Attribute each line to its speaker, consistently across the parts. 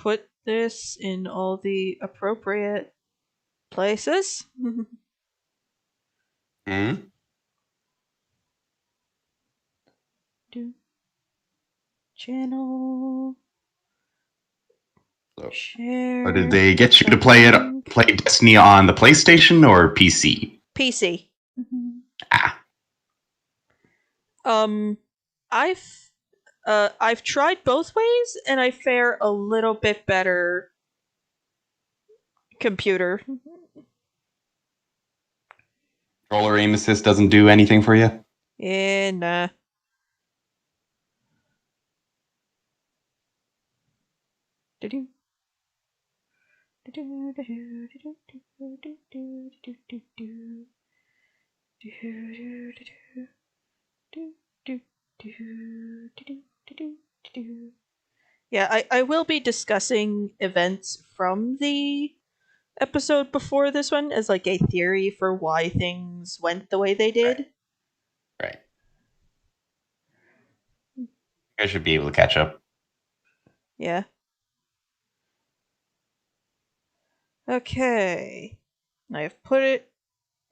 Speaker 1: put this in all the appropriate places.
Speaker 2: Hmm?
Speaker 1: Channel.
Speaker 2: So,
Speaker 1: Share.
Speaker 2: or did they get you to play Destiny on the PlayStation or PC?
Speaker 1: PC.
Speaker 2: Ah.
Speaker 1: I've tried both ways, and I fare a little bit better computer.
Speaker 2: Controller aim assist doesn't do anything for you?
Speaker 1: Nah. Yeah, I will be discussing events from the episode before this one as like a theory for why things went the way they did.
Speaker 2: Right. I should be able to catch up.
Speaker 1: Yeah. Okay. I've put it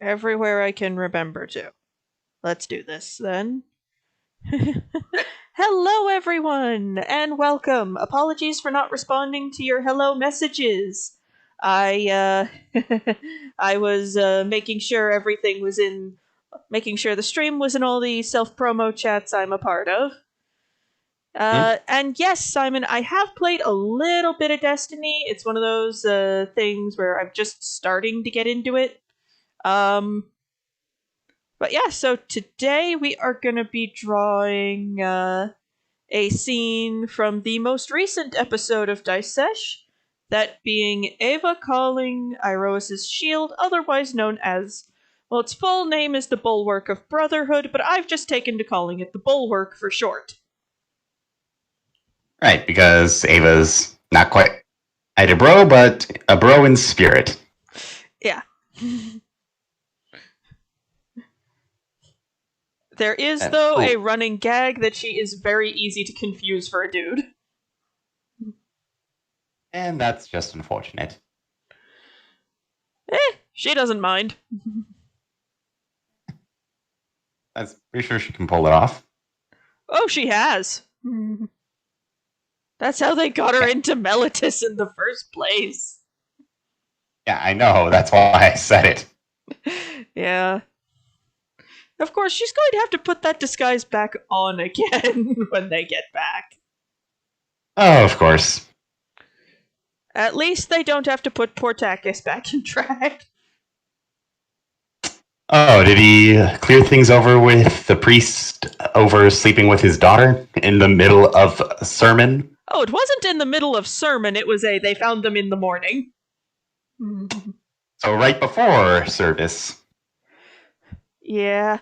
Speaker 1: everywhere I can remember to. Let's do this then. Hello, everyone, and welcome. Apologies for not responding to your hello messages. I I was making sure everything was making sure the stream was in all the self promo chats I'm a part of. And yes, Simon, I have played a little bit of Destiny. It's one of those things where I'm just starting to get into it. But yeah, so today we are going to be drawing a scene from the most recent episode of Dice Sesh, that being Ava calling Iroas's shield, otherwise known as, well, its full name is the Bulwark of Brotherhood, but I've just taken to calling it the Bulwark for short.
Speaker 2: Right, because Ava's not quite a bro, but a bro in spirit.
Speaker 1: Yeah. There is, though, a running gag that she is very easy to confuse for a dude.
Speaker 2: And that's just unfortunate.
Speaker 1: She doesn't mind.
Speaker 2: I'm pretty sure she can pull it off.
Speaker 1: Oh, she has. That's how they got her into Meletis in the first place.
Speaker 2: Yeah, I know. That's why I said it.
Speaker 1: Yeah. Of course, she's going to have to put that disguise back on again when they get back.
Speaker 2: Oh, of course.
Speaker 1: At least they don't have to put Portakis back in track.
Speaker 2: Oh, did he clear things over with the priest over sleeping with his daughter in the middle of a sermon?
Speaker 1: Oh, it wasn't in the middle of sermon, it was they found them in the morning.
Speaker 2: So right before service.
Speaker 1: Yeah.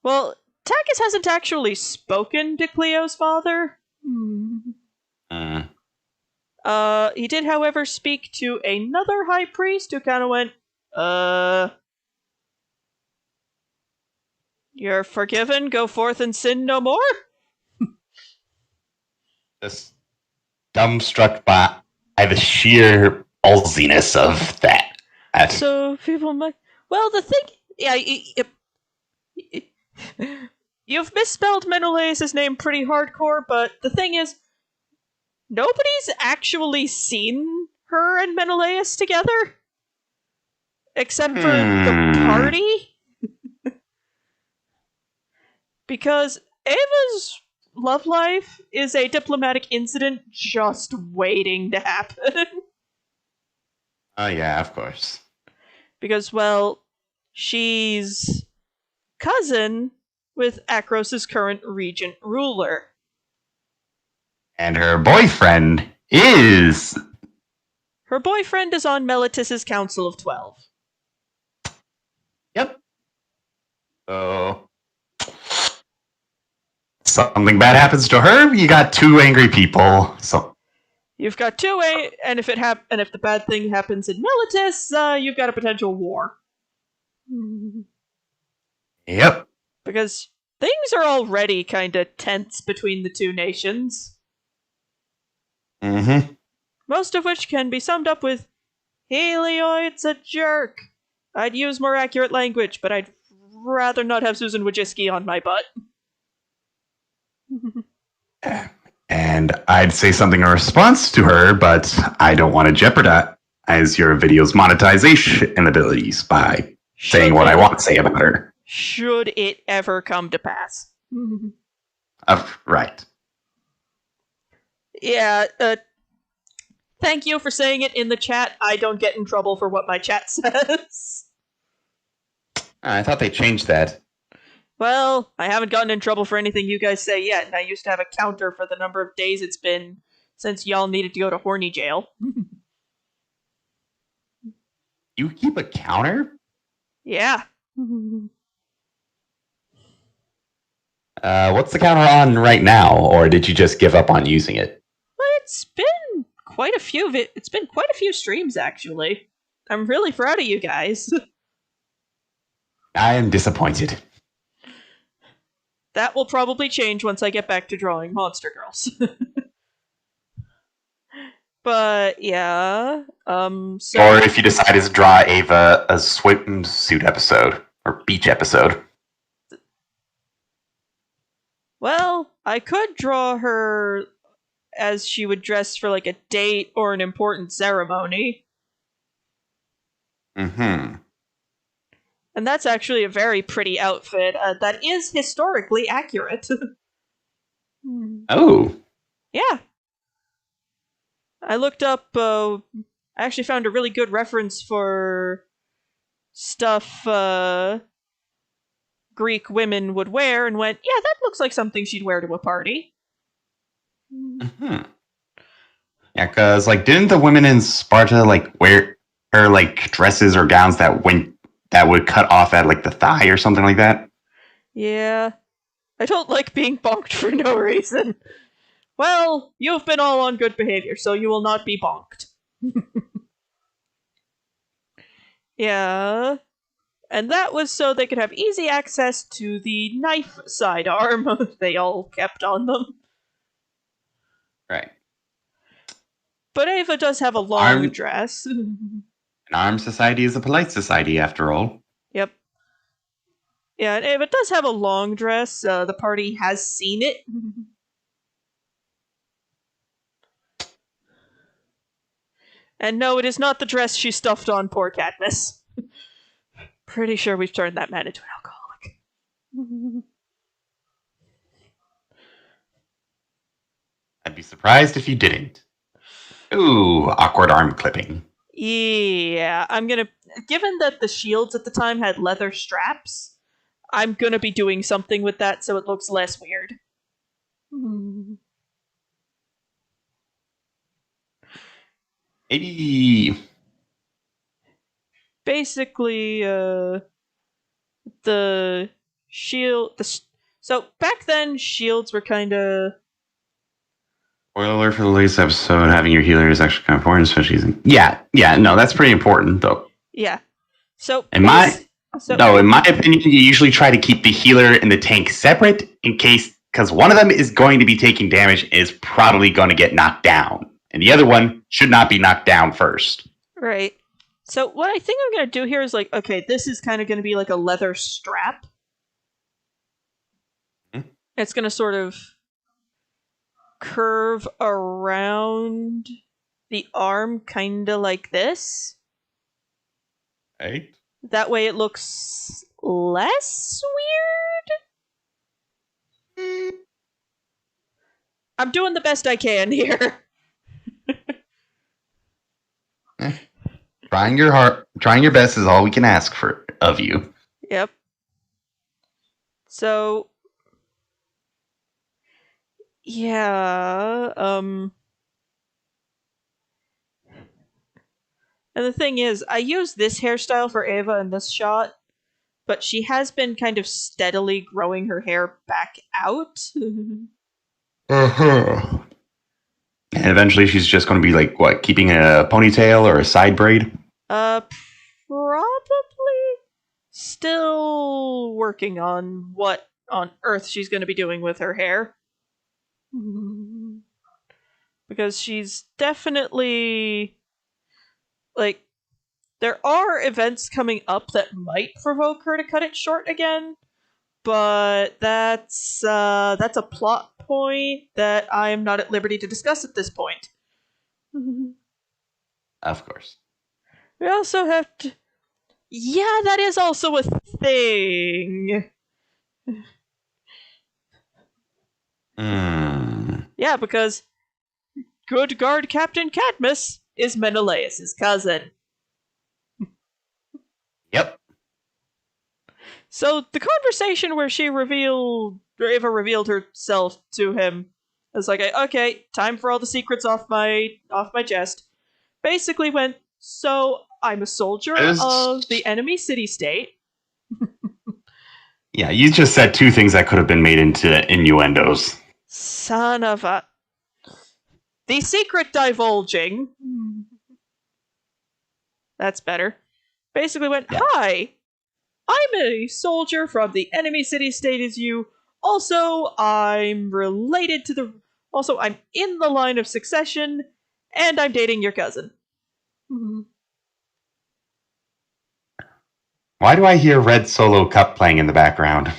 Speaker 1: Well, Takis hasn't actually spoken to Cleo's father. He did, however, speak to another high priest who kind of went, you're forgiven, go forth and sin no more?
Speaker 2: Just dumbstruck by the sheer ballsiness of that.
Speaker 1: So people might... Well, the thing... Yeah, you've misspelled Menelaus' name pretty hardcore, but the thing is, nobody's actually seen her and Menelaus together. Except for the party. Because Ava's love life is a diplomatic incident just waiting to happen.
Speaker 2: Oh, yeah, of course.
Speaker 1: Because, well, she's cousin with Akros' current regent ruler.
Speaker 2: And her boyfriend is...
Speaker 1: Her boyfriend is on Meletis' Council of 12.
Speaker 2: Yep. So... something bad happens to her, you got two angry people. So
Speaker 1: you've got two and if the bad thing happens in Meletis, you've got a potential war.
Speaker 2: Yep.
Speaker 1: Because things are already kind of tense between the two nations. most of which can be summed up with, Helioid's a jerk. I'd use more accurate language, but I'd rather not have Susan Wojcicki on my butt.
Speaker 2: And I'd say something in response to her, but I don't want to jeopardize your video's monetization abilities by saying what I want to say about her.
Speaker 1: Should it ever come to pass.
Speaker 2: Right.
Speaker 1: Yeah, thank you for saying it in the chat. I don't get in trouble for what my chat says.
Speaker 2: I thought they changed that.
Speaker 1: Well, I haven't gotten in trouble for anything you guys say yet, and I used to have a counter for the number of days it's been since y'all needed to go to horny jail.
Speaker 2: You keep a counter?
Speaker 1: Yeah.
Speaker 2: What's the counter on right now, or did you just give up on using it?
Speaker 1: Well, it's been quite a few it's been quite a few streams, actually. I'm really proud of you guys.
Speaker 2: I am disappointed.
Speaker 1: That will probably change once I get back to drawing Monster Girls. But yeah, so
Speaker 2: Or if you decide to draw Ava a swimsuit episode or beach episode.
Speaker 1: well, I could draw her as she would dress for like a date or an important ceremony.
Speaker 2: Mm-hmm.
Speaker 1: And that's actually a very pretty outfit that is historically accurate.
Speaker 2: Oh.
Speaker 1: Yeah. I looked up, I actually found a really good reference for stuff Greek women would wear and went, yeah, that looks like something she'd wear to a party.
Speaker 2: Mm-hmm. Yeah, because, like, didn't the women in Sparta, like, wear like, dresses or gowns that would cut off at, like, the thigh or something like that?
Speaker 1: Yeah. I don't like being bonked for no reason. Well, you've been all on good behavior, so you will not be bonked. Yeah. And that was so they could have easy access to the knife sidearm they all kept on them.
Speaker 2: Right.
Speaker 1: But Ava does have a long dress.
Speaker 2: An armed society is a polite society, after all.
Speaker 1: Yep. Yeah, and Ava does have a long dress. The party has seen it. And no, it is not the dress she stuffed on poor Katniss. Pretty sure we've turned that man into an alcoholic.
Speaker 2: I'd be surprised if you didn't. Ooh, awkward arm clipping.
Speaker 1: Yeah, I'm gonna... Given that the shields at the time had leather straps, I'm gonna be doing something with that so it looks less weird.
Speaker 2: Maybe.
Speaker 1: Basically, the shield... So, back then, shields were kinda...
Speaker 2: Spoiler alert for the latest episode, having your healer is actually kind of important, especially... Yeah, no, that's pretty important, though.
Speaker 1: Yeah. So,
Speaker 2: in my opinion, you usually try to keep the healer and the tank separate in case, because one of them is going to be taking damage and is probably going to get knocked down, and the other one should not be knocked down first.
Speaker 1: Right. So what I think I'm going to do here is like, okay, this is kind of going to be like a leather strap. It's going to sort of curve around the arm, kind of like this.
Speaker 2: Right.
Speaker 1: That way it looks less weird. I'm doing the best I can here.
Speaker 2: Trying your best is all we can ask for of you.
Speaker 1: Yep. So, yeah, and the thing is, I use this hairstyle for Ava in this shot, but she has been kind of steadily growing her hair back out.
Speaker 2: Uh-huh. And eventually she's just going to be like, what, keeping a ponytail or a side braid?
Speaker 1: Probably still working on what on earth she's going to be doing with her hair. Because she's definitely like there are events coming up that might provoke her to cut it short again, but that's a plot point that I am not at liberty to discuss at this point.
Speaker 2: Of course.
Speaker 1: We also have to. Yeah, that is also a thing. Yeah, because good guard Captain Cadmus is Menelaus' cousin.
Speaker 2: Yep.
Speaker 1: So the conversation where Ava revealed herself to him, was like, okay, time for all the secrets off my chest. Basically went, so I'm a soldier of the enemy city-state.
Speaker 2: Yeah, you just said two things that could have been made into innuendos.
Speaker 1: Son of a... The secret divulging. That's better. Basically went, hi, I'm a soldier from the enemy city-state as you. Also, I'm related to the... Also, I'm in the line of succession, and I'm dating your cousin.
Speaker 2: Why do I hear Red Solo Cup playing in the background?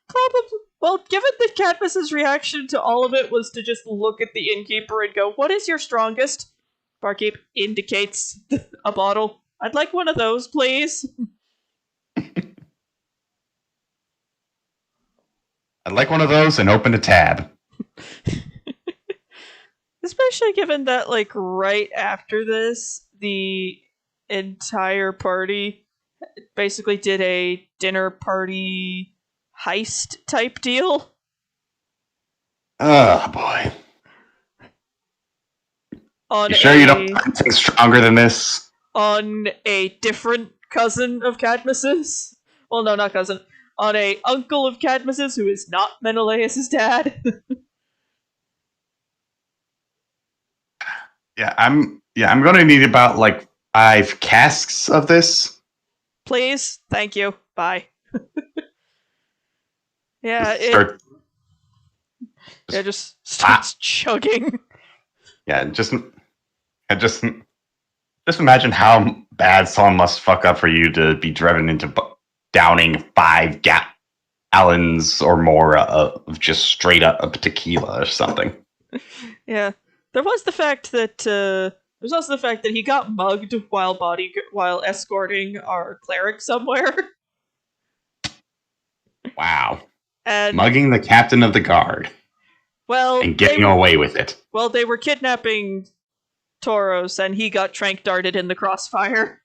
Speaker 1: Probably. Well, given that Cadmus's reaction to all of it was to just look at the innkeeper and go, what is your strongest? Barkeep indicates a bottle. I'd like one of those, please.
Speaker 2: I'd like one of those and open a tab.
Speaker 1: Especially given that, like, right after this, the entire party basically did a dinner party heist type deal.
Speaker 2: Oh, boy.
Speaker 1: You
Speaker 2: sure you don't find something stronger than this?
Speaker 1: On a different cousin of Cadmus's? Well, no, not cousin. On a uncle of Cadmus's who is not Menelaus' dad.
Speaker 2: I'm gonna need about like 5 casks of this.
Speaker 1: Please, thank you. Bye. Just starts chugging.
Speaker 2: Yeah, just imagine how bad someone must fuck up for you to be driven into downing 5 gallons or more of just straight up tequila or something.
Speaker 1: Yeah. There was the fact that there's also the fact that he got mugged while escorting our cleric somewhere.
Speaker 2: Wow.
Speaker 1: And
Speaker 2: mugging the captain of the guard.
Speaker 1: Well,
Speaker 2: and getting away with it.
Speaker 1: Well, they were kidnapping Tauros, and he got trank darted in the crossfire.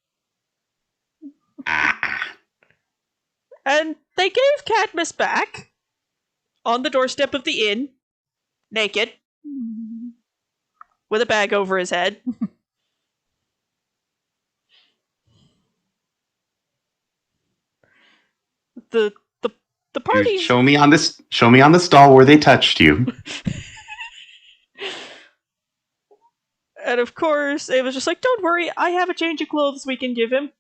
Speaker 1: And they gave Cadmus back on the doorstep of the inn, naked, with a bag over his head. The party.
Speaker 2: Show me on the stall where they touched you.
Speaker 1: And of course, it was just like, don't worry, I have a change of clothes we can give him.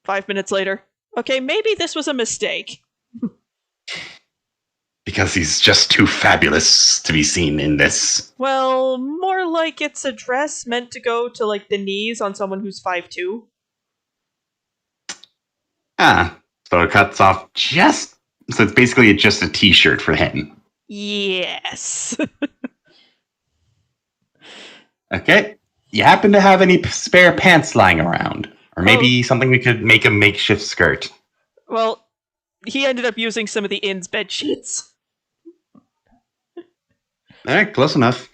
Speaker 1: 5 minutes later. Okay, maybe this was a mistake.
Speaker 2: Because he's just too fabulous to be seen in this.
Speaker 1: Well, more like it's a dress meant to go to, like, the knees on someone who's 5'2".
Speaker 2: So it cuts off just... So it's basically just a t-shirt for him.
Speaker 1: Yes.
Speaker 2: Okay. You happen to have any spare pants lying around? Or maybe something we could make a makeshift skirt?
Speaker 1: Well, he ended up using some of the inn's bed sheets.
Speaker 2: Alright, close enough.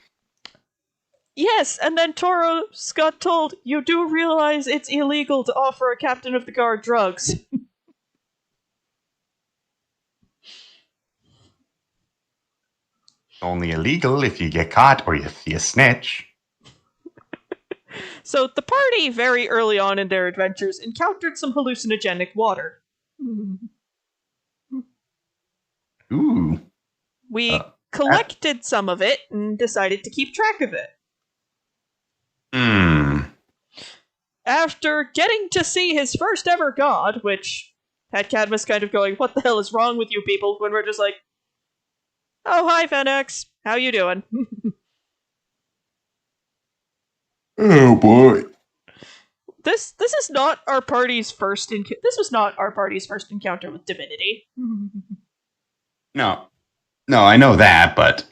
Speaker 1: Yes, and then Tauros got told, you do realize it's illegal to offer a captain of the guard drugs.
Speaker 2: Only illegal if you get caught or if you snitch.
Speaker 1: So the party, very early on in their adventures, encountered some hallucinogenic water.
Speaker 2: Ooh.
Speaker 1: We collected some of it and decided to keep track of it. After getting to see his first ever god, which had Cadmus kind of going, "What the hell is wrong with you people?" When we're just like, "Oh, hi, Fenix. How you doing?"
Speaker 2: Oh boy.
Speaker 1: This is not our party's first. This was not our party's first encounter with divinity.
Speaker 2: No, I know that, but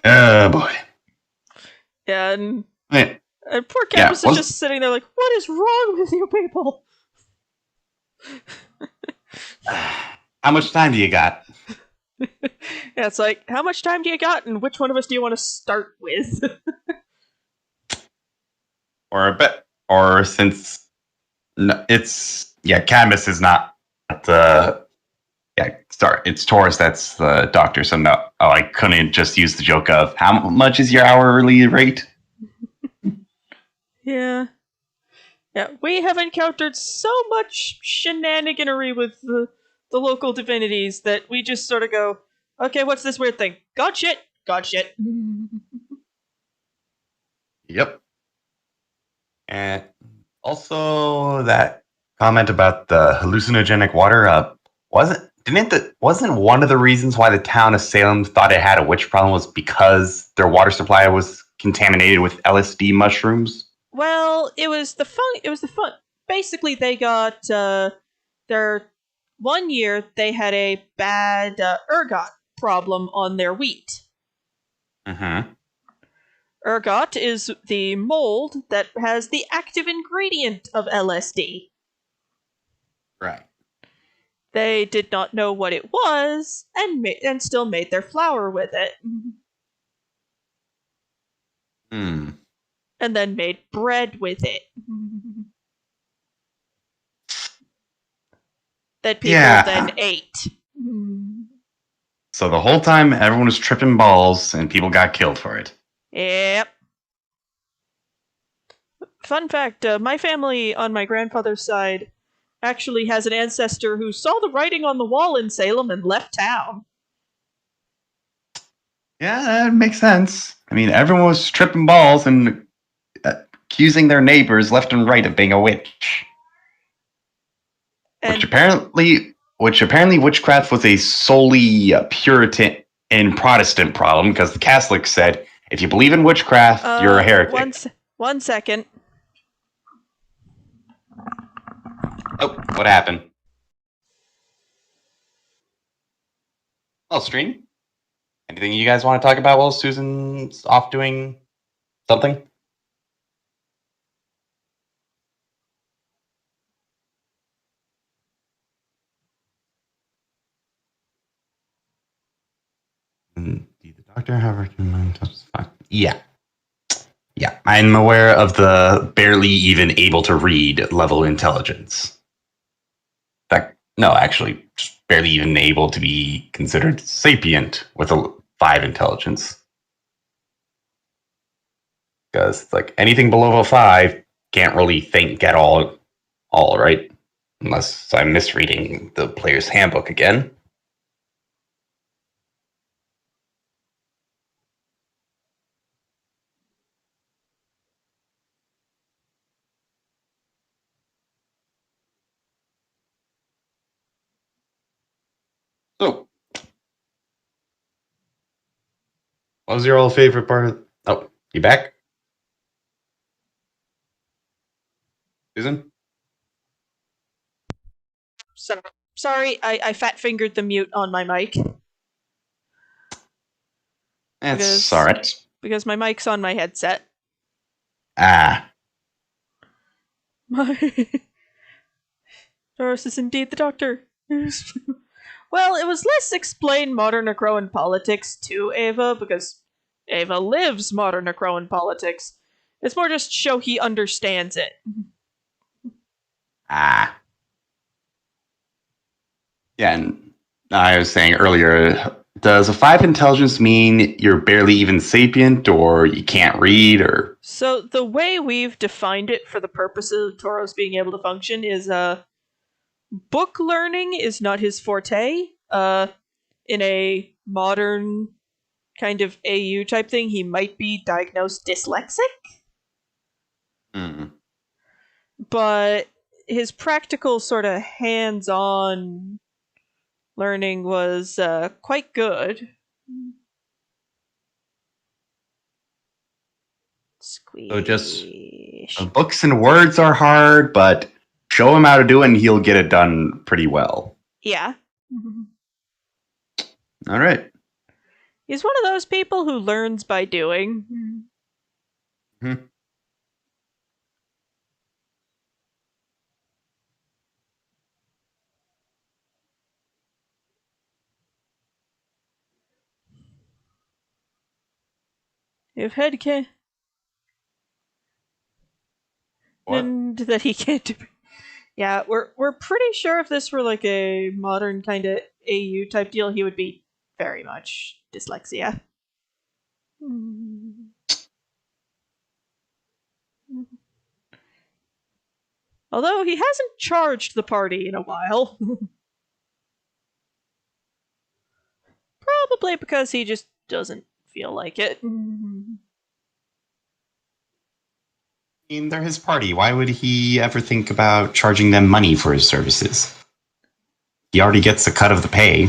Speaker 2: oh boy.
Speaker 1: And
Speaker 2: Yeah.
Speaker 1: poor Cadmus is just sitting there like, "What is wrong with you people?"
Speaker 2: How much time do you got?
Speaker 1: Yeah, it's like, how much time do you got, and which one of us do you want to start with?
Speaker 2: Or a bit, or since it's Cadmus is not the it's Taurus that's the doctor. So no, I couldn't just use the joke of how much is your hourly rate.
Speaker 1: Yeah, we have encountered so much shenaniganery with the local divinities that we just sort of go, okay, what's this weird thing? God shit.
Speaker 2: Yep. And also that comment about the hallucinogenic water wasn't one of the reasons why the town of Salem thought it had a witch problem was because their water supply was contaminated with LSD mushrooms?
Speaker 1: Well, it was the fun. Basically, they got their 1 year they had a bad ergot problem on their wheat.
Speaker 2: Mm-hmm.
Speaker 1: Ergot is the mold that has the active ingredient of LSD.
Speaker 2: Right.
Speaker 1: They did not know what it was, and still made their flour with it.
Speaker 2: Hmm.
Speaker 1: And then made bread with it. That people then ate.
Speaker 2: So the whole time everyone was tripping balls and people got killed for it.
Speaker 1: Yep. Fun fact, my family on my grandfather's side actually has an ancestor who saw the writing on the wall in Salem and left town.
Speaker 2: Yeah, that makes sense. I mean, everyone was tripping balls and accusing their neighbors left and right of being a witch.
Speaker 1: And
Speaker 2: which apparently witchcraft was a solely Puritan and Protestant problem because the Catholics said, if you believe in witchcraft, you're a heretic.
Speaker 1: One second.
Speaker 2: Oh, what happened? Oh, stream? Anything you guys want to talk about while Susan's off doing something? Did the doctor have recommended? Yeah. Yeah, I'm aware of the barely even able to read level intelligence. In fact, no, actually, just barely even able to be considered sapient with a 5 intelligence. Because it's like anything below a 5 can't really think at all, right? Unless I'm misreading the player's handbook again. So, what was your all favorite part of... Oh, you back? Susan?
Speaker 1: Sorry, I fat fingered the mute on my mic.
Speaker 2: That's alright.
Speaker 1: Because my mic's on my headset.
Speaker 2: Ah.
Speaker 1: Doris is indeed the doctor. Well, it was less explain modern Necroan politics to Ava, because Ava lives modern Necroan politics. It's more just show he understands it.
Speaker 2: Ah. Yeah, and I was saying earlier, does a 5 intelligence mean you're barely even sapient, or you can't read, or...
Speaker 1: So the way we've defined it for the purpose of Toros being able to function is book learning is not his forte. In a modern kind of AU type thing, he might be diagnosed dyslexic.
Speaker 2: Mm.
Speaker 1: But his practical sort of hands-on learning was quite good.
Speaker 2: So just
Speaker 1: Squish.
Speaker 2: books and words are hard, but show him how to do it and he'll get it done pretty well.
Speaker 1: Yeah.
Speaker 2: All right.
Speaker 1: He's one of those people who learns by doing.
Speaker 2: Mhm.
Speaker 1: If head can
Speaker 2: What?
Speaker 1: and that he can't do. Yeah, we're pretty sure if this were like a modern kind of AU type deal, he would be very much dyslexia. Although he hasn't charged the party in a while. Probably because he just doesn't feel like it.
Speaker 2: I mean, they're his party. Why would he ever think about charging them money for his services? He already gets a cut of the pay.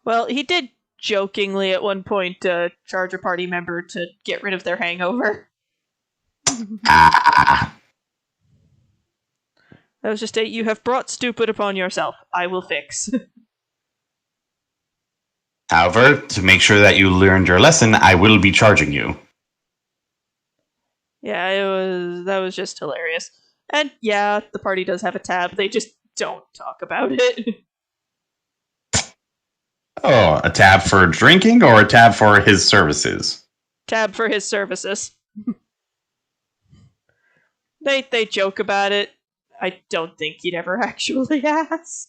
Speaker 1: Well, he did jokingly at one point charge a party member to get rid of their hangover.
Speaker 2: Ah.
Speaker 1: That was just you have brought stupid upon yourself. I will fix.
Speaker 2: However, to make sure that you learned your lesson, I will be charging you.
Speaker 1: Yeah, that was just hilarious. And yeah, the party does have a tab. They just don't talk about it.
Speaker 2: Oh, a tab for drinking or a tab for his services?
Speaker 1: Tab for his services. They joke about it. I don't think he'd ever actually ask.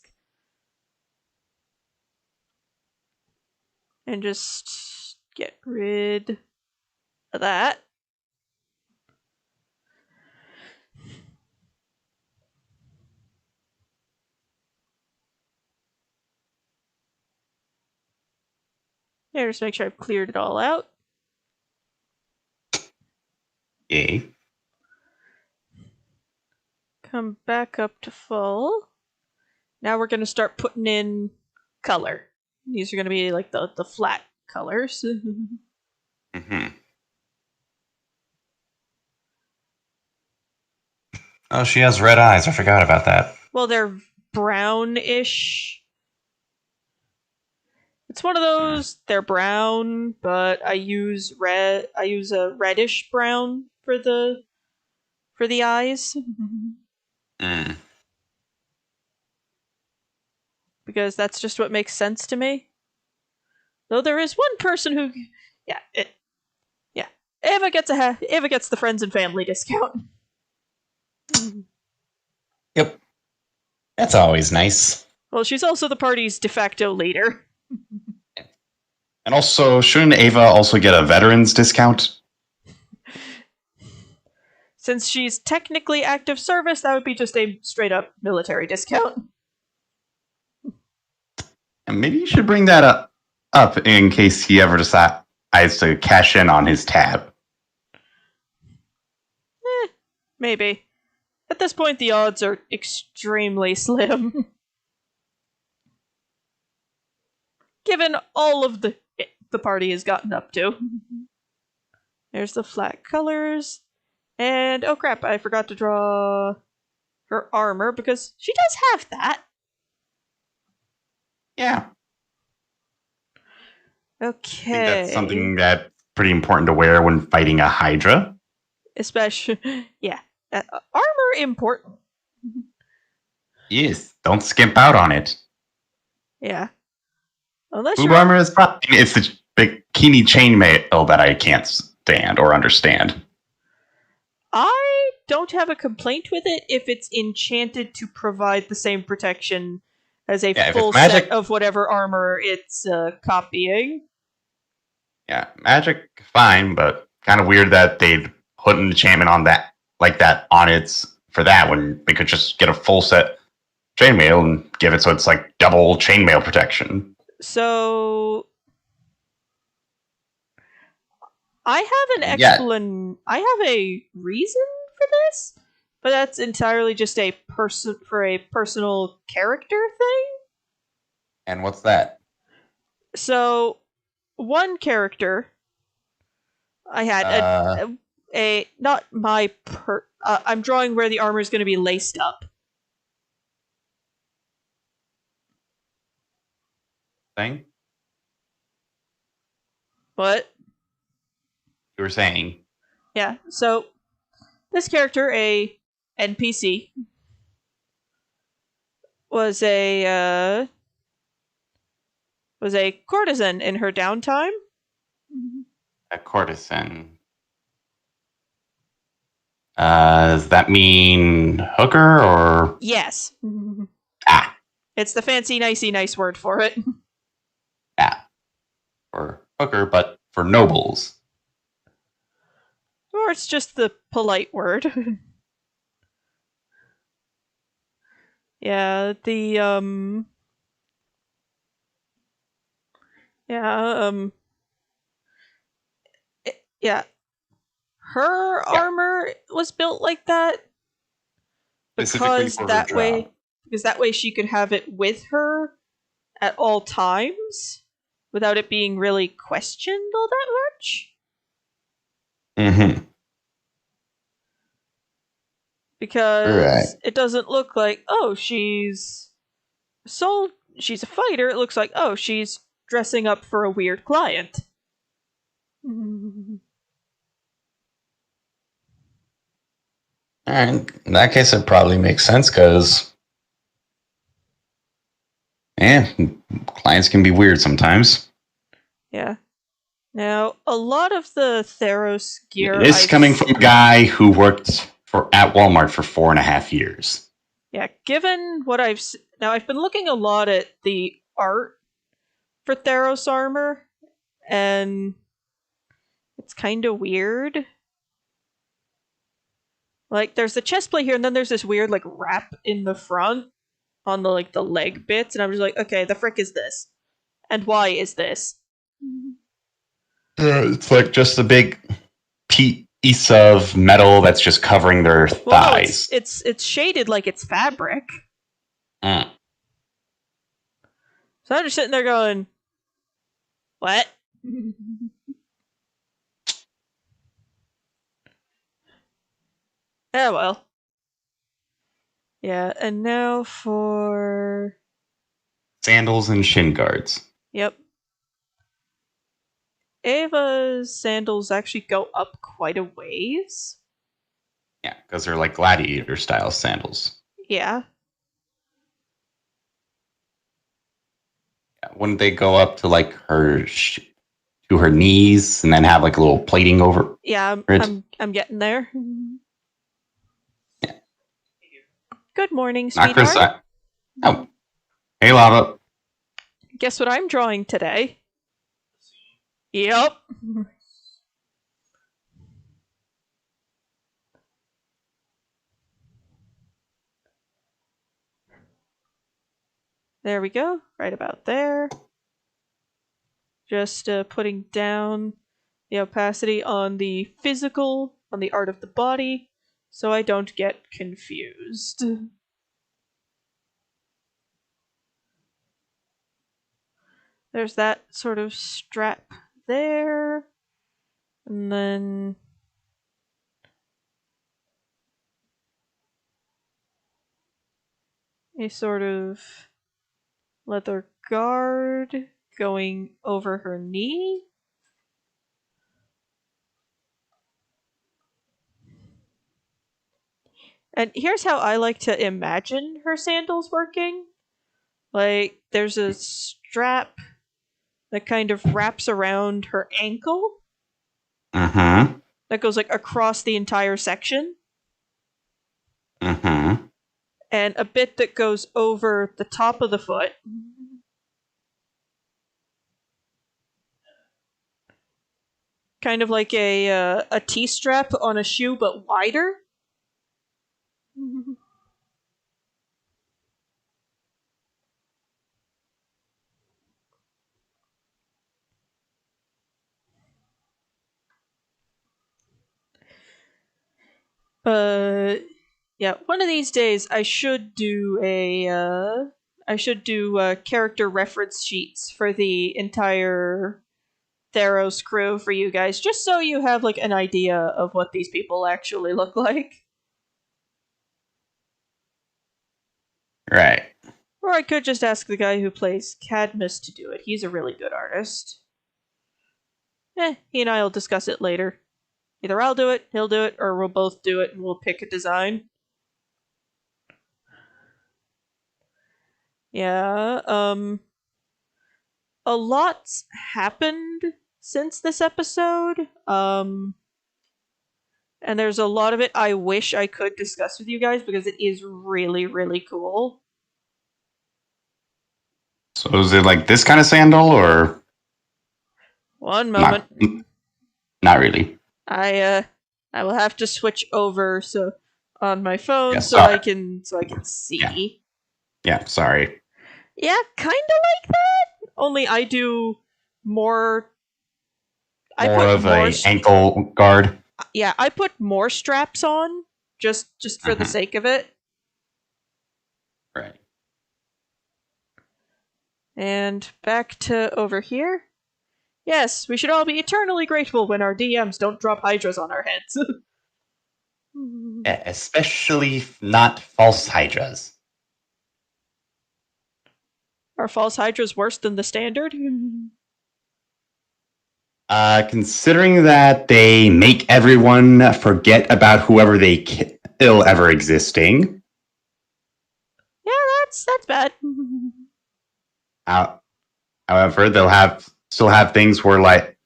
Speaker 1: And just get rid of that. Yeah, just make sure I've cleared it all out.
Speaker 2: Yay.
Speaker 1: Come back up to full. Now we're going to start putting in color. These are going to be like the flat colors.
Speaker 2: Mm-hmm. Oh, she has red eyes. I forgot about that.
Speaker 1: Well, they're brownish. It's one of those. They're brown, but I use red. I use a reddish brown for the eyes
Speaker 2: Mm.
Speaker 1: because that's just what makes sense to me. Though there is one person who, yeah, Ava gets the friends and family discount.
Speaker 2: Yep. That's always nice.
Speaker 1: Well, she's also the party's de facto leader.
Speaker 2: And also, shouldn't Ava also get a veterans discount?
Speaker 1: Since she's technically active service, that would be just a straight up military discount.
Speaker 2: And maybe you should bring that up in case he ever decides to cash in on his tab.
Speaker 1: Maybe. At this point, the odds are extremely slim. Given all of the party has gotten up to. There's the flat colors. And, oh crap, I forgot to draw her armor, because she does have that.
Speaker 2: Yeah.
Speaker 1: Okay.
Speaker 2: I think that's something that's pretty important to wear when fighting a Hydra.
Speaker 1: Especially, yeah. Armor important.
Speaker 2: Yes, don't skimp out on it.
Speaker 1: Yeah. Unless
Speaker 2: Boob
Speaker 1: you're
Speaker 2: armor is probably it's the bikini chainmail that I can't stand or understand.
Speaker 1: I don't have a complaint with it if it's enchanted to provide the same protection as a full set of whatever armor it's copying.
Speaker 2: Yeah, magic, fine, but kind of weird that they'd put an enchantment on that, like that, on its for that when they could just get a full set chainmail and give it so it's like double chainmail protection.
Speaker 1: So I have an I have a reason for this, But that's entirely just a personal character thing.
Speaker 2: And what's that?
Speaker 1: So, one character I had a not my I'm drawing where the armor is going to be laced up.
Speaker 2: Thing
Speaker 1: What?
Speaker 2: you were saying?
Speaker 1: Yeah. So this character, a NPC, was a courtesan in her downtime.
Speaker 2: A courtesan. Does that mean hooker or
Speaker 1: Yes.
Speaker 2: ah?
Speaker 1: It's the fancy, nicey, nice word for it.
Speaker 2: Ah, or hooker, but for nobles.
Speaker 1: Or it's just the polite word. Yeah, yeah, yeah. Her
Speaker 2: Yeah,
Speaker 1: armor was built like that
Speaker 2: specifically
Speaker 1: because
Speaker 2: for her job.
Speaker 1: that way she could have it with her at all times without it being really questioned all that much.
Speaker 2: Mm-hmm. Right.
Speaker 1: Because it doesn't look like, oh, she's a fighter. It looks like, oh, she's dressing up for a weird client.
Speaker 2: All right. In that case, it probably makes sense because, yeah, clients can be weird sometimes.
Speaker 1: Yeah. Now, a lot of the Theros gear
Speaker 2: This is coming from a guy who worked at Walmart for 4.5 years.
Speaker 1: Yeah, given what now I've been looking a lot at the art for Theros armor, and it's kind of weird. Like, there's the chest plate here, and then there's this weird, like, wrap in the front on the, like, the leg bits, and I'm just like, okay, the frick is this? And why is this?
Speaker 2: It's like just a big piece of metal that's just covering their
Speaker 1: Well, no,
Speaker 2: thighs.
Speaker 1: it's shaded like it's fabric.
Speaker 2: Mm.
Speaker 1: So I'm just sitting there going, what? Oh, well. Yeah, and now for...
Speaker 2: Sandals and shin guards.
Speaker 1: Yep. Ava's sandals actually go up quite a ways.
Speaker 2: Yeah, because they're like gladiator style sandals.
Speaker 1: Yeah.
Speaker 2: Wouldn't they go up to like to her knees and then have like a little plating over
Speaker 1: Yeah,
Speaker 2: it?
Speaker 1: I'm getting there.
Speaker 2: Yeah.
Speaker 1: Good morning,
Speaker 2: Not Chris.
Speaker 1: sweetheart.
Speaker 2: Oh, hey, Lava.
Speaker 1: Guess what I'm drawing today? Yep. There we go. Right about there. Just putting down the opacity on the physical, on the art of the body, so I don't get confused. There's that sort of strap there. And then a sort of leather guard going over her knee. And here's how I like to imagine her sandals working. Like, there's a strap that kind of wraps around her ankle
Speaker 2: Mm-hmm.
Speaker 1: that goes like across the entire section,
Speaker 2: Mm-hmm.
Speaker 1: and a bit that goes over the top of the foot. Kind of like a T-strap on a shoe, but wider. But Yeah, one of these days I should do character reference sheets for the entire Theros crew for you guys, just so you have like an idea of what these people actually look like.
Speaker 2: Right.
Speaker 1: Or I could just ask the guy who plays Cadmus to do it. He's a really good artist. He and I'll discuss it later. Either I'll do it, he'll do it, or we'll both do it and we'll pick a design. Yeah, a lot's happened since this episode. And there's a lot of it I wish I could discuss with you guys because it is really, really cool.
Speaker 2: So is it like this kind of sandal, or
Speaker 1: One moment.
Speaker 2: not really?
Speaker 1: I will have to switch over on my phone
Speaker 2: Yeah,
Speaker 1: so
Speaker 2: sorry.
Speaker 1: I can see.
Speaker 2: Yeah, sorry.
Speaker 1: Yeah, kind of like that. Only I do more.
Speaker 2: More of a ankle guard.
Speaker 1: Yeah, I put more straps on just for the sake of it.
Speaker 2: Right.
Speaker 1: And back to over here. Yes, we should all be eternally grateful when our DMs don't drop hydras on our heads.
Speaker 2: Especially not false hydras.
Speaker 1: Are false hydras worse than the standard?
Speaker 2: Considering that they make everyone forget about whoever they kill ever existing.
Speaker 1: Yeah, that's bad.
Speaker 2: However, they'll still have things where like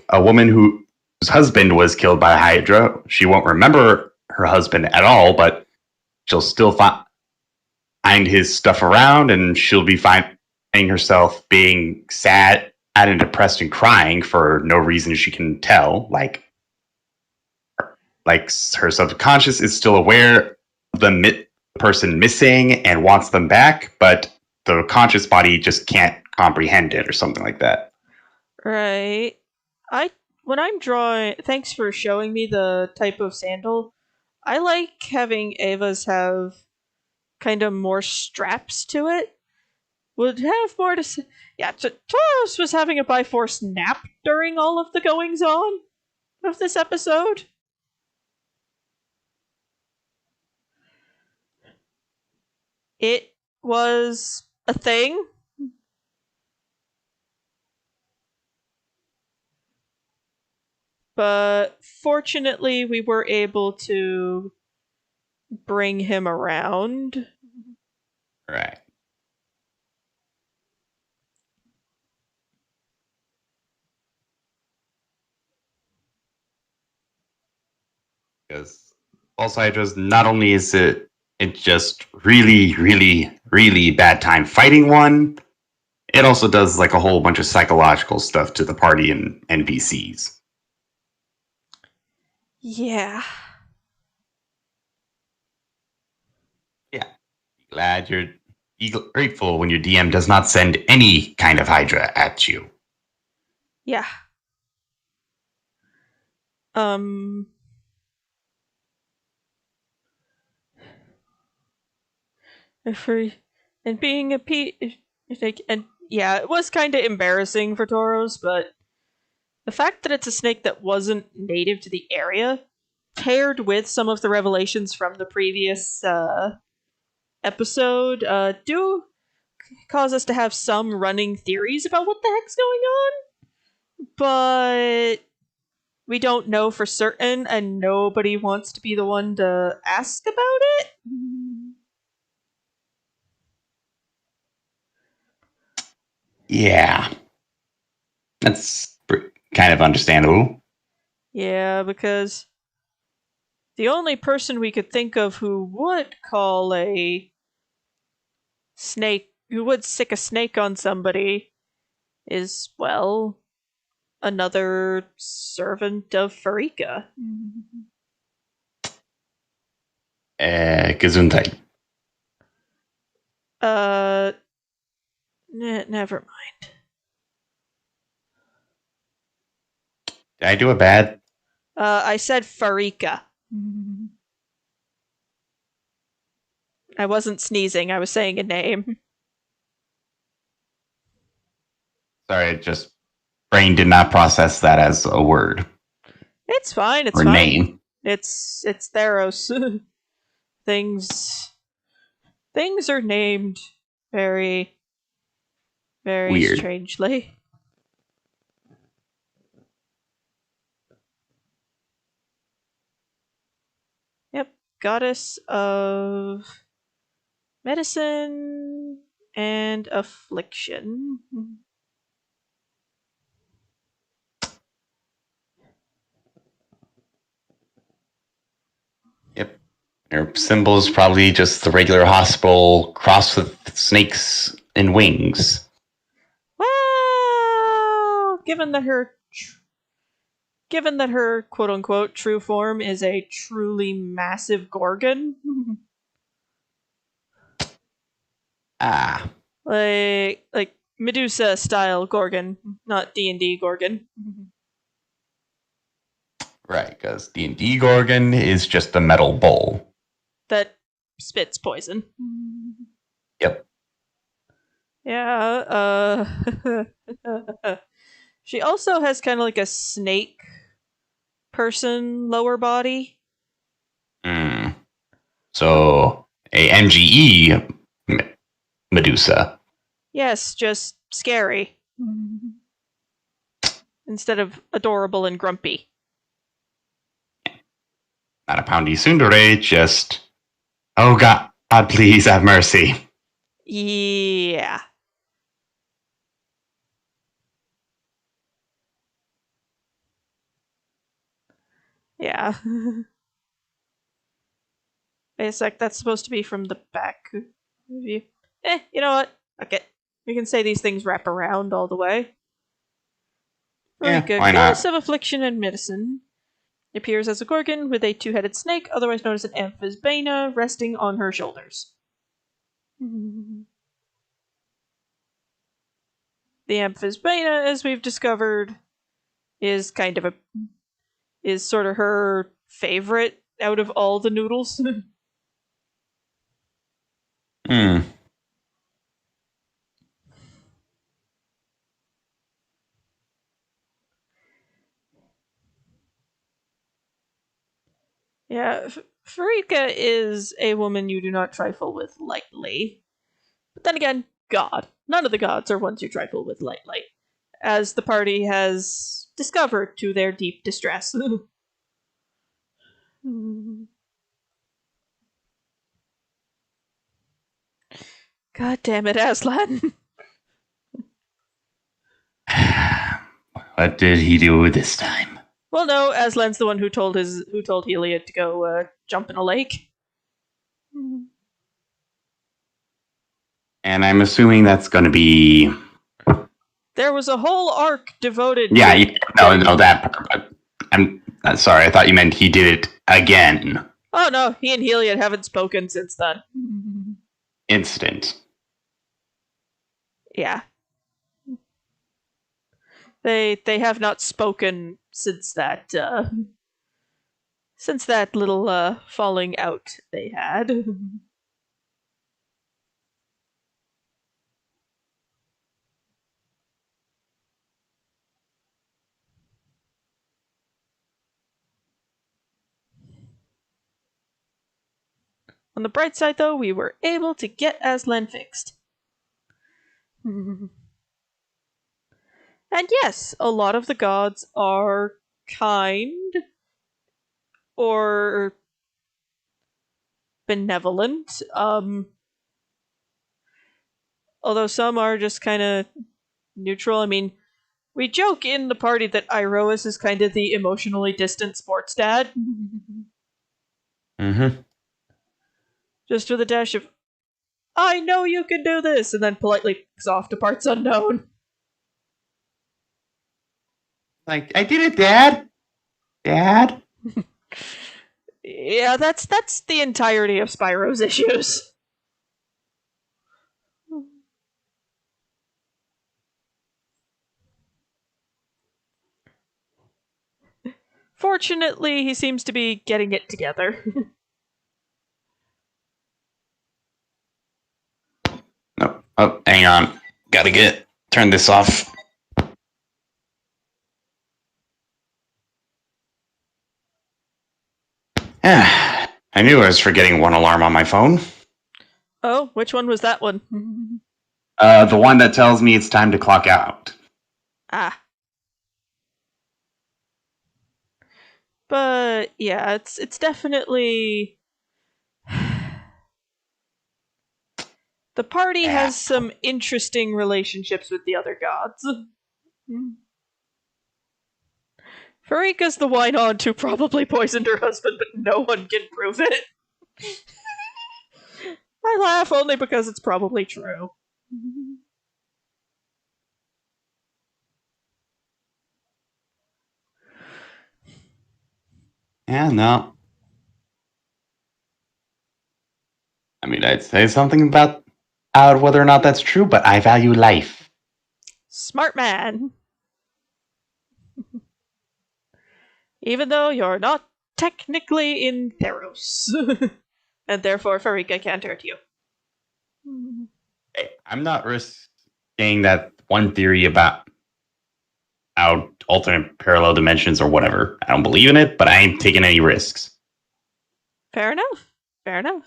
Speaker 2: a woman whose husband was killed by a Hydra. She won't remember her husband at all, but she'll still find his stuff around, and she'll be finding herself being sad and depressed and crying for no reason she can tell. Like her subconscious is still aware of the person missing and wants them back, but the conscious body just can't comprehend it or something like that.
Speaker 1: Right. When I'm drawing, thanks for showing me the type of sandal. I like having Ava's have kind of more straps to it. Would have more to say. Yeah, Taurus was having a by-force nap during all of the goings-on of this episode. It was a thing. But fortunately, we were able to bring him around.
Speaker 2: Right. Because false hydras, not only is it just really, really, really bad time fighting one, it also does like a whole bunch of psychological stuff to the party and NPCs.
Speaker 1: Yeah.
Speaker 2: Yeah. Glad you're grateful when your DM does not send any kind of Hydra at you.
Speaker 1: Yeah. And being a and yeah, it was kind of embarrassing for Tauros, but the fact that it's a snake that wasn't native to the area, paired with some of the revelations from the previous episode, do cause us to have some running theories about what the heck's going on. But we don't know for certain, and nobody wants to be the one to ask about it.
Speaker 2: Yeah. That's kind of understandable.
Speaker 1: Yeah, because the only person we could think of who would call a snake, who would sick a snake on somebody, is, well, another servant of Farika.
Speaker 2: Gesundheit.
Speaker 1: Never mind.
Speaker 2: Did I do a bad?
Speaker 1: I said Farika. I wasn't sneezing, I was saying a name.
Speaker 2: Sorry, just brain did not process that as a word
Speaker 1: It's fine, it's
Speaker 2: or
Speaker 1: fine.
Speaker 2: name.
Speaker 1: It's Theros. things things are named very, very
Speaker 2: Weird.
Speaker 1: strangely. Yep, goddess of medicine and affliction.
Speaker 2: Yep. Your symbol is probably just the regular hospital crossed with snakes and wings.
Speaker 1: Well, given that her quote unquote true form is a truly massive gorgon,
Speaker 2: Ah,
Speaker 1: like Medusa style gorgon, not D&D gorgon.
Speaker 2: right, because D&D Gorgon is just a metal bowl.
Speaker 1: That spits poison.
Speaker 2: Yep.
Speaker 1: Yeah, she also has kind of like a snake person lower body.
Speaker 2: Mm. So, a MGE Medusa.
Speaker 1: Yes, just scary. Instead of adorable and grumpy.
Speaker 2: Not a poundy tsundere, just, oh God, please have mercy.
Speaker 1: Yeah. Yeah. It's like that's supposed to be from the back view. You know what? Okay. We can say these things wrap around all the way.
Speaker 2: Yeah,
Speaker 1: Marika,
Speaker 2: why
Speaker 1: goddess
Speaker 2: not?
Speaker 1: of affliction and medicine, appears as a gorgon with a two-headed snake, otherwise known as an amphisbaena, resting on her shoulders. The amphisbaena, as we've discovered, is kind of a is sort of her favorite out of all the noodles.
Speaker 2: Hmm.
Speaker 1: Yeah, Farika is a woman you do not trifle with lightly. But then again, God. None of the gods are ones you trifle with lightly, as the party has discovered to their deep distress. God damn it, Aslan.
Speaker 2: What did he do this time?
Speaker 1: Well, no, Aslan's the one who told Heliod to go jump in a lake.
Speaker 2: And I'm assuming that's going to be.
Speaker 1: There was a whole arc devoted
Speaker 2: Yeah,
Speaker 1: to
Speaker 2: no, that part. But I'm sorry. I thought you meant he did it again.
Speaker 1: Oh no, he and Heliod haven't spoken since then.
Speaker 2: Incident.
Speaker 1: Yeah. They have not spoken since that little falling out they had. On the bright side, though, we were able to get Aslan fixed. And yes, a lot of the gods are kind or benevolent. Although some are just kind of neutral. I mean, we joke in the party that Iroas is kind of the emotionally distant sports dad.
Speaker 2: Mm-hmm.
Speaker 1: Just with a dash of, I know you can do this, and then politely picks off to parts unknown.
Speaker 2: Like, I did it, Dad. Dad.
Speaker 1: Yeah, that's the entirety of Spyro's issues. Fortunately, he seems to be getting it together.
Speaker 2: Oh, hang on. Gotta turn this off. Yeah, I knew I was forgetting one alarm on my phone.
Speaker 1: Oh, which one was that one?
Speaker 2: The one that tells me it's time to clock out.
Speaker 1: Ah. But yeah, it's definitely the party
Speaker 2: Yeah.
Speaker 1: has some interesting relationships with the other gods. Farika's the wine aunt who probably poisoned her husband, but no one can prove it. I laugh only because it's probably true.
Speaker 2: Yeah, no. I mean, I'd say something about whether or not that's true, but I value life.
Speaker 1: Smart man. Even though you're not technically in Theros. And therefore Farika can't hurt you.
Speaker 2: Hey, I'm not risking that one theory about how alternate parallel dimensions or whatever. I don't believe in it, but I ain't taking any risks.
Speaker 1: Fair enough. Fair enough.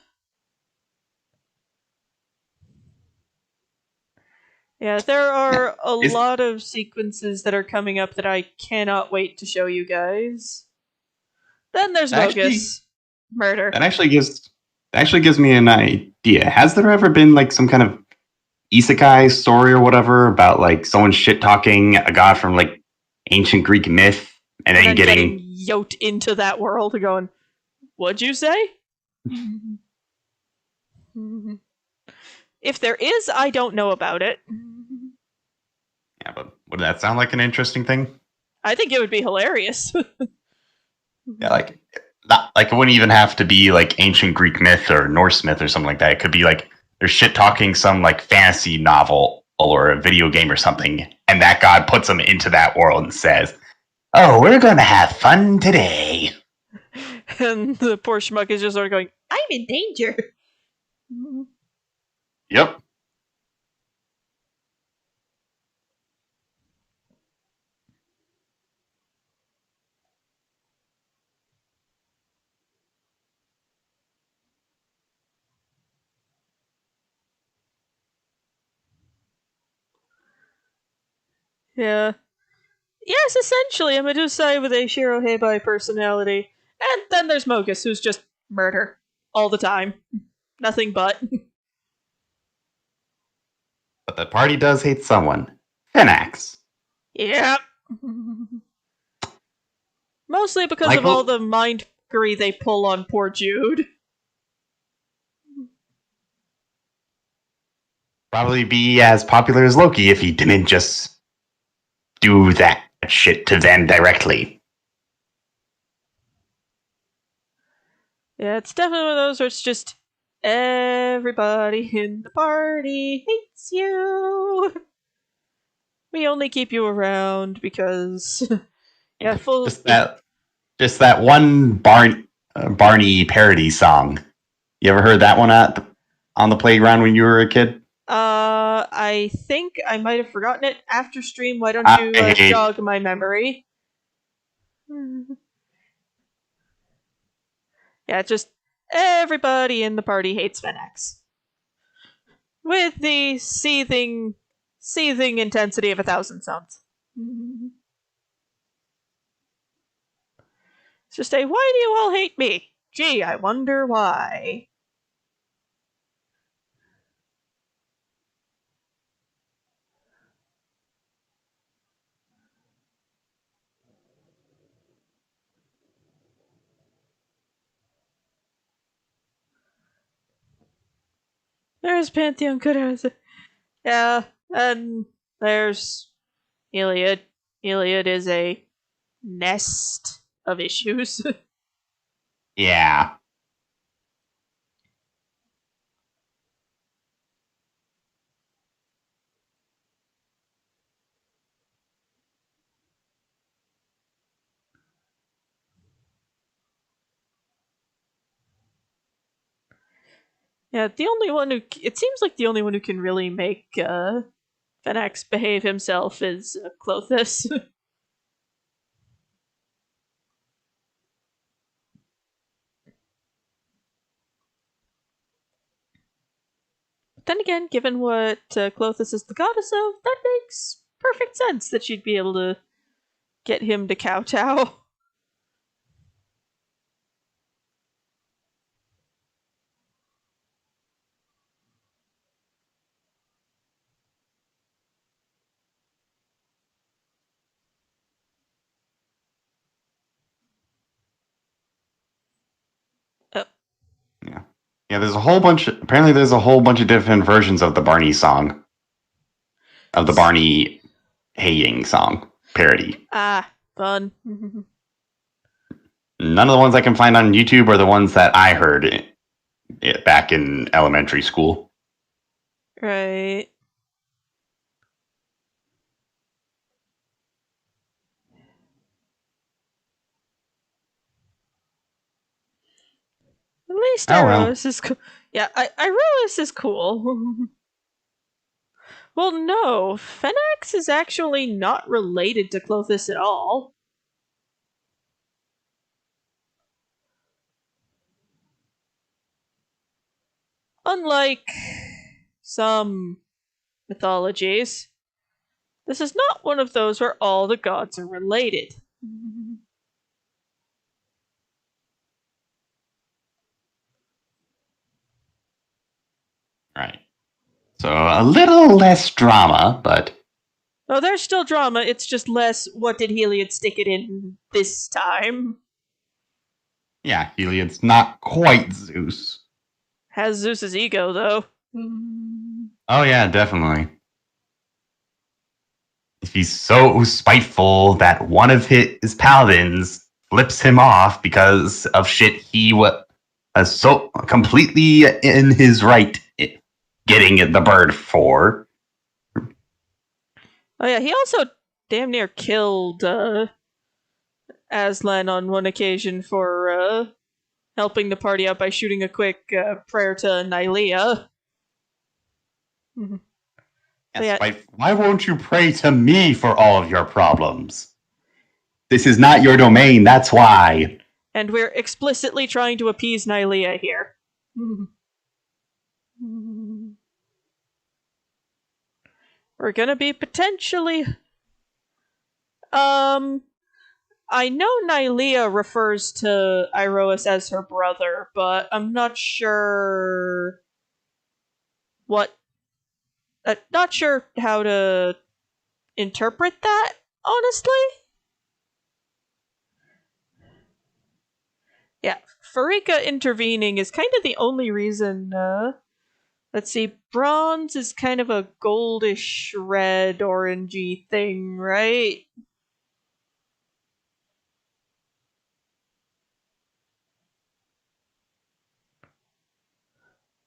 Speaker 1: Yeah, there are a lot of sequences that are coming up that I cannot wait to show you guys. Then there's Bogus. Murder.
Speaker 2: That actually gives me an idea. Has there ever been like some kind of isekai story or whatever about like someone shit talking a god from like ancient Greek myth and then
Speaker 1: getting yoked into that world and going, what'd you say? If there is, I don't know about it.
Speaker 2: Yeah, but would that sound like an interesting thing?
Speaker 1: I think it would be hilarious.
Speaker 2: Yeah, like not like it wouldn't even have to be like ancient Greek myth or Norse myth or something like that. It could be like they're shit talking some like fantasy novel or a video game or something, and that god puts them into that world and says, "Oh, we're gonna have fun today."
Speaker 1: And the poor schmuck is just sort of going, I'm in danger.
Speaker 2: Yep.
Speaker 1: Yeah. Yes, essentially, a Medusa with a Shiroheibai personality. And then there's Mogus, who's just murder. All the time. Nothing but.
Speaker 2: But the party does hate someone. Fenax.
Speaker 1: Yep. Mostly because
Speaker 2: Like,
Speaker 1: of all the mindgery they pull on poor Jude.
Speaker 2: probably be as popular as Loki if he didn't just do that shit to them directly.
Speaker 1: Yeah, it's definitely one of those where it's just everybody in the party hates you. We only keep you around because yeah, full
Speaker 2: Just that one Barney parody song. You ever heard that one on the playground when you were a kid?
Speaker 1: I think I might have forgotten it after stream. Why don't you jog my memory? Yeah, just everybody in the party hates Venex. With the seething intensity of 1,000 suns. It's just a, why do you all hate me? Gee, I wonder why. There's Pantheon Kudos. Yeah, and there's Iliad. Iliad is a nest of issues.
Speaker 2: Yeah.
Speaker 1: Yeah, the only one who it seems like the only one who can really make Fenax behave himself is Clothis. But then again, given what Clothis is the goddess of, that makes perfect sense that she'd be able to get him to kowtow. Oh,
Speaker 2: Yeah. Yeah, there's a whole bunch. Apparently, there's a whole bunch of different versions of the Barney song, of the Barney Haying song parody.
Speaker 1: Fun.
Speaker 2: None of the ones I can find on YouTube are the ones that I heard back in elementary school.
Speaker 1: Right. At least
Speaker 2: Oh well.
Speaker 1: Iroas is cool. Yeah, Iroas is cool. Well, no, Fenax is actually not related to Clothis at all. Unlike some mythologies, this is not one of those where all the gods are related.
Speaker 2: Right. So a little less drama, but
Speaker 1: Oh, there's still drama, it's just less what did Heliod stick it in this time?
Speaker 2: yeah, Heliod's not quite Zeus.
Speaker 1: Has Zeus's ego, though.
Speaker 2: Oh yeah, definitely. If he's so spiteful that one of his paladins flips him off because of shit he was so completely in his right getting the bird for.
Speaker 1: Oh yeah, he also damn near killed Aslan on one occasion for helping the party out by shooting a quick prayer to Nylea. So
Speaker 2: Yes,
Speaker 1: yeah,
Speaker 2: why won't you pray to me for all of your problems? This is not your domain, that's why.
Speaker 1: and we're explicitly trying to appease Nylea here. We're gonna be potentially. Um, I know Nylea refers to Iroas as her brother, but I'm not sure what. Not sure how to interpret that, honestly. Yeah, Farika intervening is kind of the only reason. Let's see, bronze is kind of a goldish red orangey thing, right?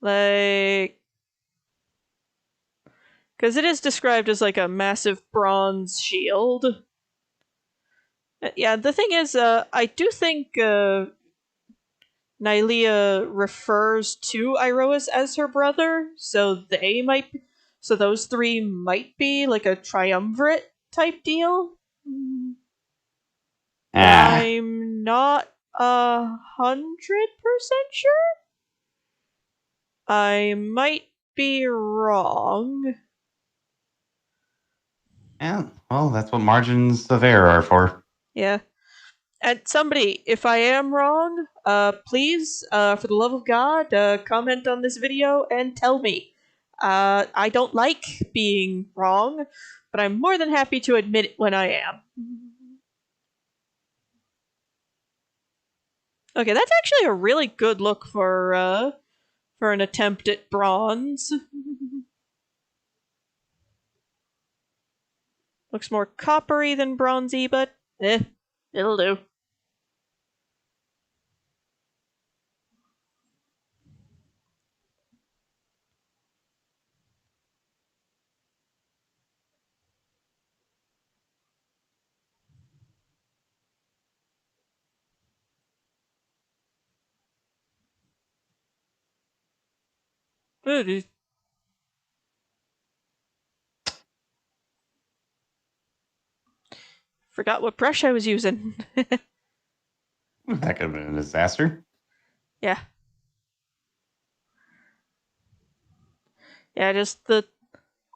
Speaker 1: Like, because it is described as like a massive bronze shield. Yeah, the thing is, I do think Nylea refers to Iroas as her brother, so so those three might be like a triumvirate type deal. But
Speaker 2: Ah,
Speaker 1: I'm not 100% sure. I might be wrong.
Speaker 2: yeah, well, that's what margins of error are for.
Speaker 1: Yeah. And somebody, if I am wrong, please, for the love of God, comment on this video and tell me. I don't like being wrong, but I'm more than happy to admit it when I am. Okay, that's actually a really good look for an attempt at bronze. Looks more coppery than bronzy, but it'll do. Forgot what brush I was using.
Speaker 2: That could have been a disaster.
Speaker 1: Yeah. Yeah, just a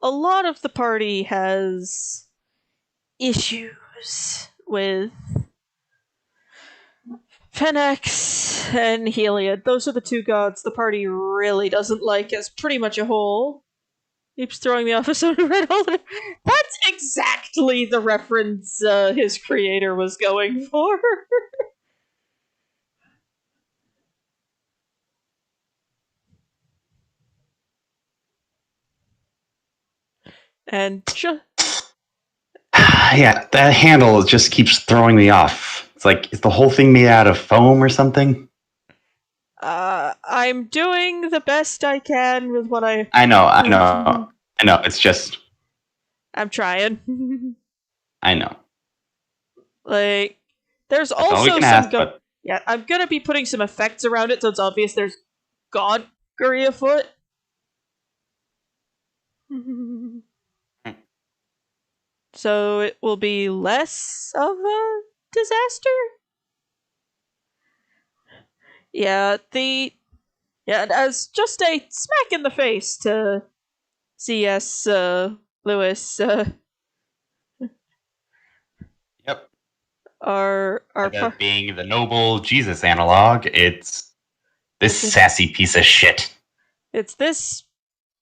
Speaker 1: lot of the party has issues with Phenax and Heliod. Those are the two gods the party really doesn't like as pretty much a whole. Keeps throwing me off of some red hole. That's exactly the reference his creator was going for. And
Speaker 2: Yeah, that handle just keeps throwing me off. It's like, is the whole thing made out of foam or something?
Speaker 1: I'm doing the best I can with what
Speaker 2: I know. It's just,
Speaker 1: I'm trying.
Speaker 2: I know.
Speaker 1: Like, there's
Speaker 2: That's all we
Speaker 1: also
Speaker 2: can
Speaker 1: some
Speaker 2: ask, but
Speaker 1: yeah, I'm gonna be putting some effects around it so it's obvious there's godgery afoot. So it will be less of a disaster. Yeah, as just a smack in the face to CS Lewis.
Speaker 2: yep.
Speaker 1: Our
Speaker 2: Instead of being the noble Jesus analog, it's this sassy piece of shit.
Speaker 1: It's this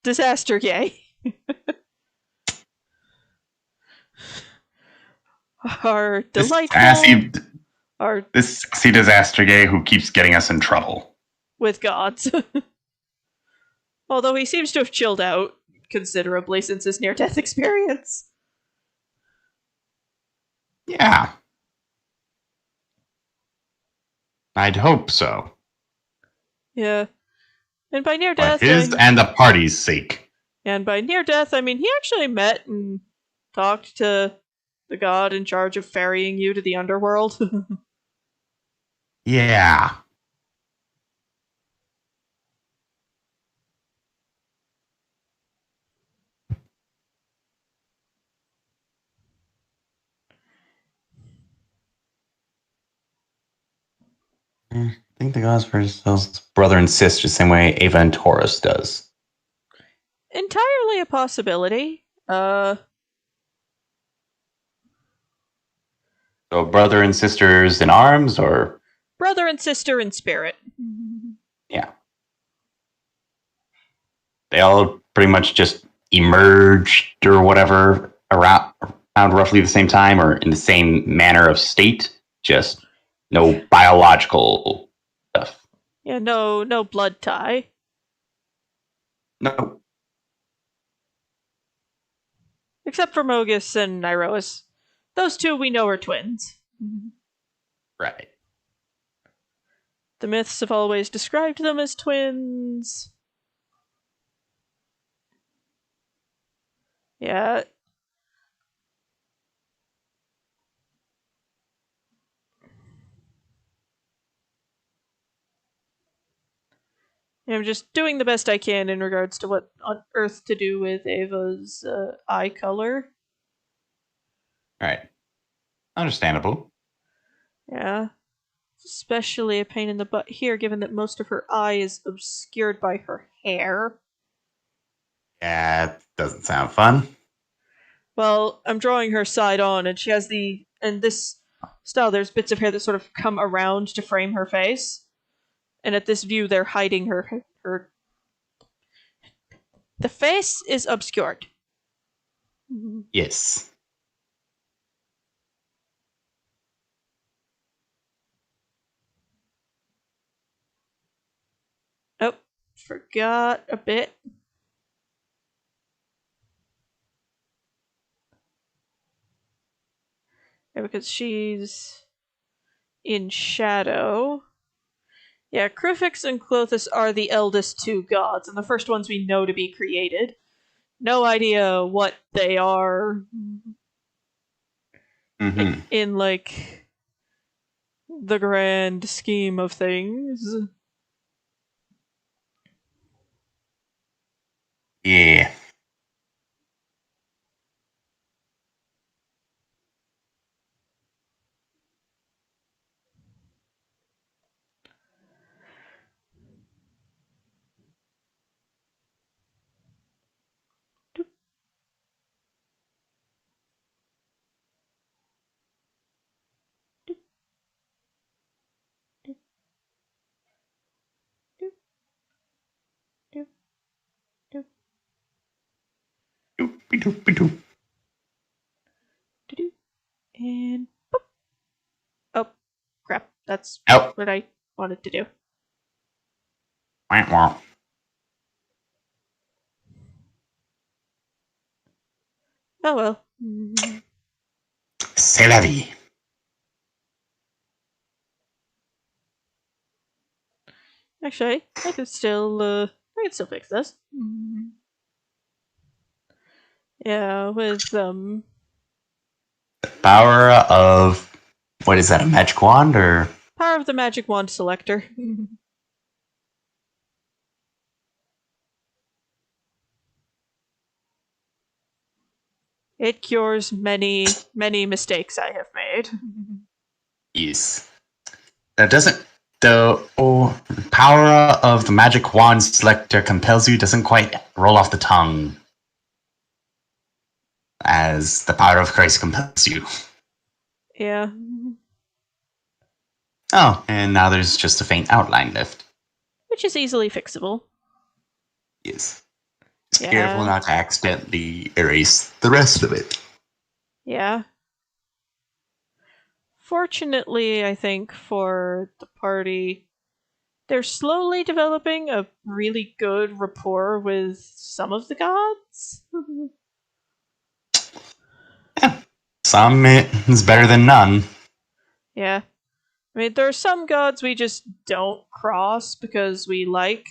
Speaker 1: disaster gay. Our delightful.
Speaker 2: This sassy disaster gay who keeps getting us in trouble.
Speaker 1: With gods. Although he seems to have chilled out considerably since his near-death experience.
Speaker 2: Yeah. I'd hope so.
Speaker 1: Yeah. And by near-death...
Speaker 2: For his and the party's sake.
Speaker 1: And by near-death, I mean he actually met and talked to the god in charge of ferrying you to the underworld.
Speaker 2: Yeah. I think the gods for themselves brother and sister the same way Ava and Taurus does.
Speaker 1: Entirely a possibility.
Speaker 2: So brother and sisters in arms, or
Speaker 1: brother and sister in spirit.
Speaker 2: Yeah. They all pretty much just emerged or whatever around roughly the same time or in the same manner of state, just no biological stuff.
Speaker 1: Yeah, no blood tie.
Speaker 2: No.
Speaker 1: Except for Mogus and Iroas. Those two we know are twins.
Speaker 2: Right.
Speaker 1: The myths have always described them as twins. Yeah. I'm just doing the best I can in regards to what on earth to do with Ava's eye color.
Speaker 2: Right. Understandable.
Speaker 1: Yeah. Especially a pain in the butt here, given that most of her eye is obscured by her hair.
Speaker 2: Yeah, it doesn't sound fun.
Speaker 1: Well, I'm drawing her side on, and she has in this style, there's bits of hair that sort of come around to frame her face. And at this view, they're hiding her. The face is obscured.
Speaker 2: Yes.
Speaker 1: Oh, forgot a bit. Yeah, because she's in shadow. Yeah, Krufix and Clothis are the eldest two gods, and the first ones we know to be created. No idea what they are in like the grand scheme of things.
Speaker 2: Yeah.
Speaker 1: Doop, doop, doop, doop, doop, doop,
Speaker 2: Doop-a-doop-a-doop.
Speaker 1: doop, and boop. Oh, crap. That's
Speaker 2: Oh.
Speaker 1: what I wanted to do.
Speaker 2: Wah, wah.
Speaker 1: Oh well.
Speaker 2: C'est la vie.
Speaker 1: Actually, I could still fix this. Yeah, with
Speaker 2: Power of what is that? A magic wand or?
Speaker 1: power of the magic wand selector. It cures many, many mistakes I have made.
Speaker 2: Yes. That doesn't. The power of the magic wand selector compels you doesn't quite roll off the tongue as the power of Christ compels you.
Speaker 1: Yeah.
Speaker 2: Oh, and now there's just a faint outline left.
Speaker 1: Which is easily fixable.
Speaker 2: Yes. Just
Speaker 1: Yeah.
Speaker 2: careful not to accidentally erase the rest of it.
Speaker 1: Yeah. Fortunately, I think for the party, they're slowly developing a really good rapport with some of the gods.
Speaker 2: Some is better than none.
Speaker 1: Yeah. I mean, there are some gods we just don't cross because we like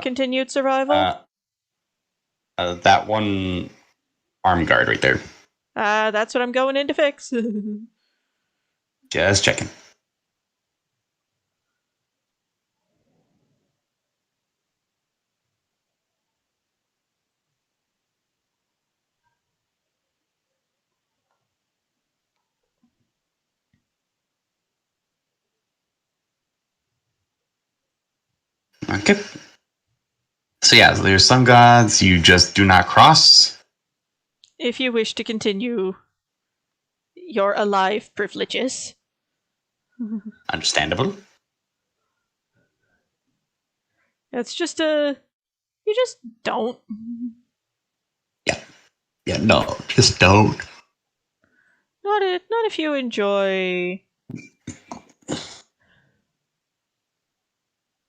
Speaker 1: continued survival.
Speaker 2: That one arm guard right there.
Speaker 1: That's what I'm going in to fix.
Speaker 2: Just checking. Okay. So yeah, there's some gods you just do not cross.
Speaker 1: If you wish to continue your alive privileges.
Speaker 2: Understandable.
Speaker 1: It's just a. You just don't.
Speaker 2: Yeah. Yeah, no, just don't.
Speaker 1: Not if you enjoy.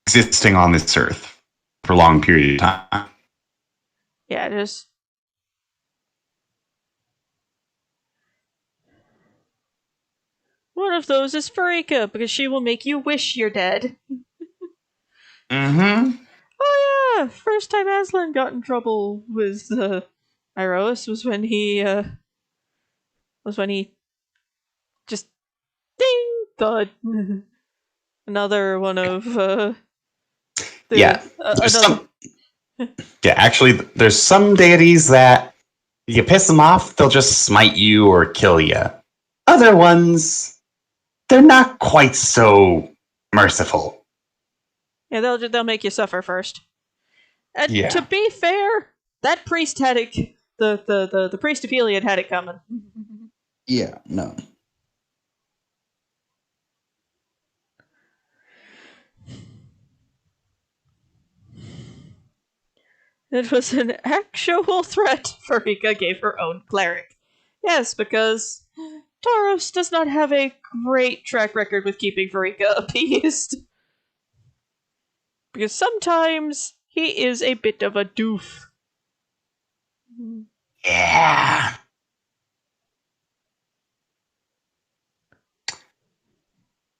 Speaker 2: Existing on this earth for a long period of time.
Speaker 1: Yeah, just. One of those is Farika, because she will make you wish you're dead.
Speaker 2: Mm-hmm.
Speaker 1: Oh yeah, first time Aslan got in trouble with Iroas was when he just ding thought another one of
Speaker 2: Yeah. There's
Speaker 1: another.
Speaker 2: some. Yeah, actually, there's some deities that you piss them off, they'll just smite you or kill you. Other ones, they're not quite so merciful.
Speaker 1: Yeah, they'll make you suffer first. And
Speaker 2: Yeah.
Speaker 1: to be fair, that priest had it. The priest of Heliod had it coming.
Speaker 2: Yeah, no.
Speaker 1: It was an actual threat. Farika gave her own cleric. Yes, because Tauros does not have a great track record with keeping Farika appeased. Because sometimes he is a bit of a doof.
Speaker 2: Yeah.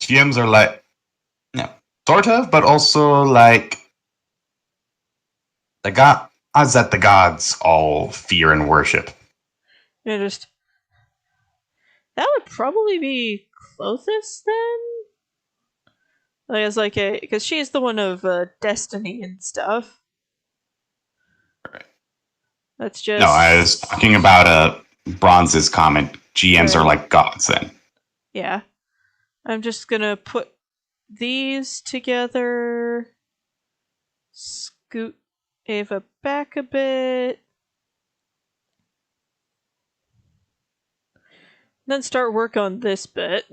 Speaker 2: GMs are like, yeah, sort of, but also like the gods that the gods all fear and worship.
Speaker 1: Yeah, just that would probably be closest then. Like, as like a because she's the one of destiny and stuff. That's
Speaker 2: No, I was
Speaker 1: just
Speaker 2: talking about Bronze's comment. GMs are
Speaker 1: right.
Speaker 2: like gods then.
Speaker 1: Yeah. I'm just gonna put these together. Scoot Ava back a bit. Then start work on this bit.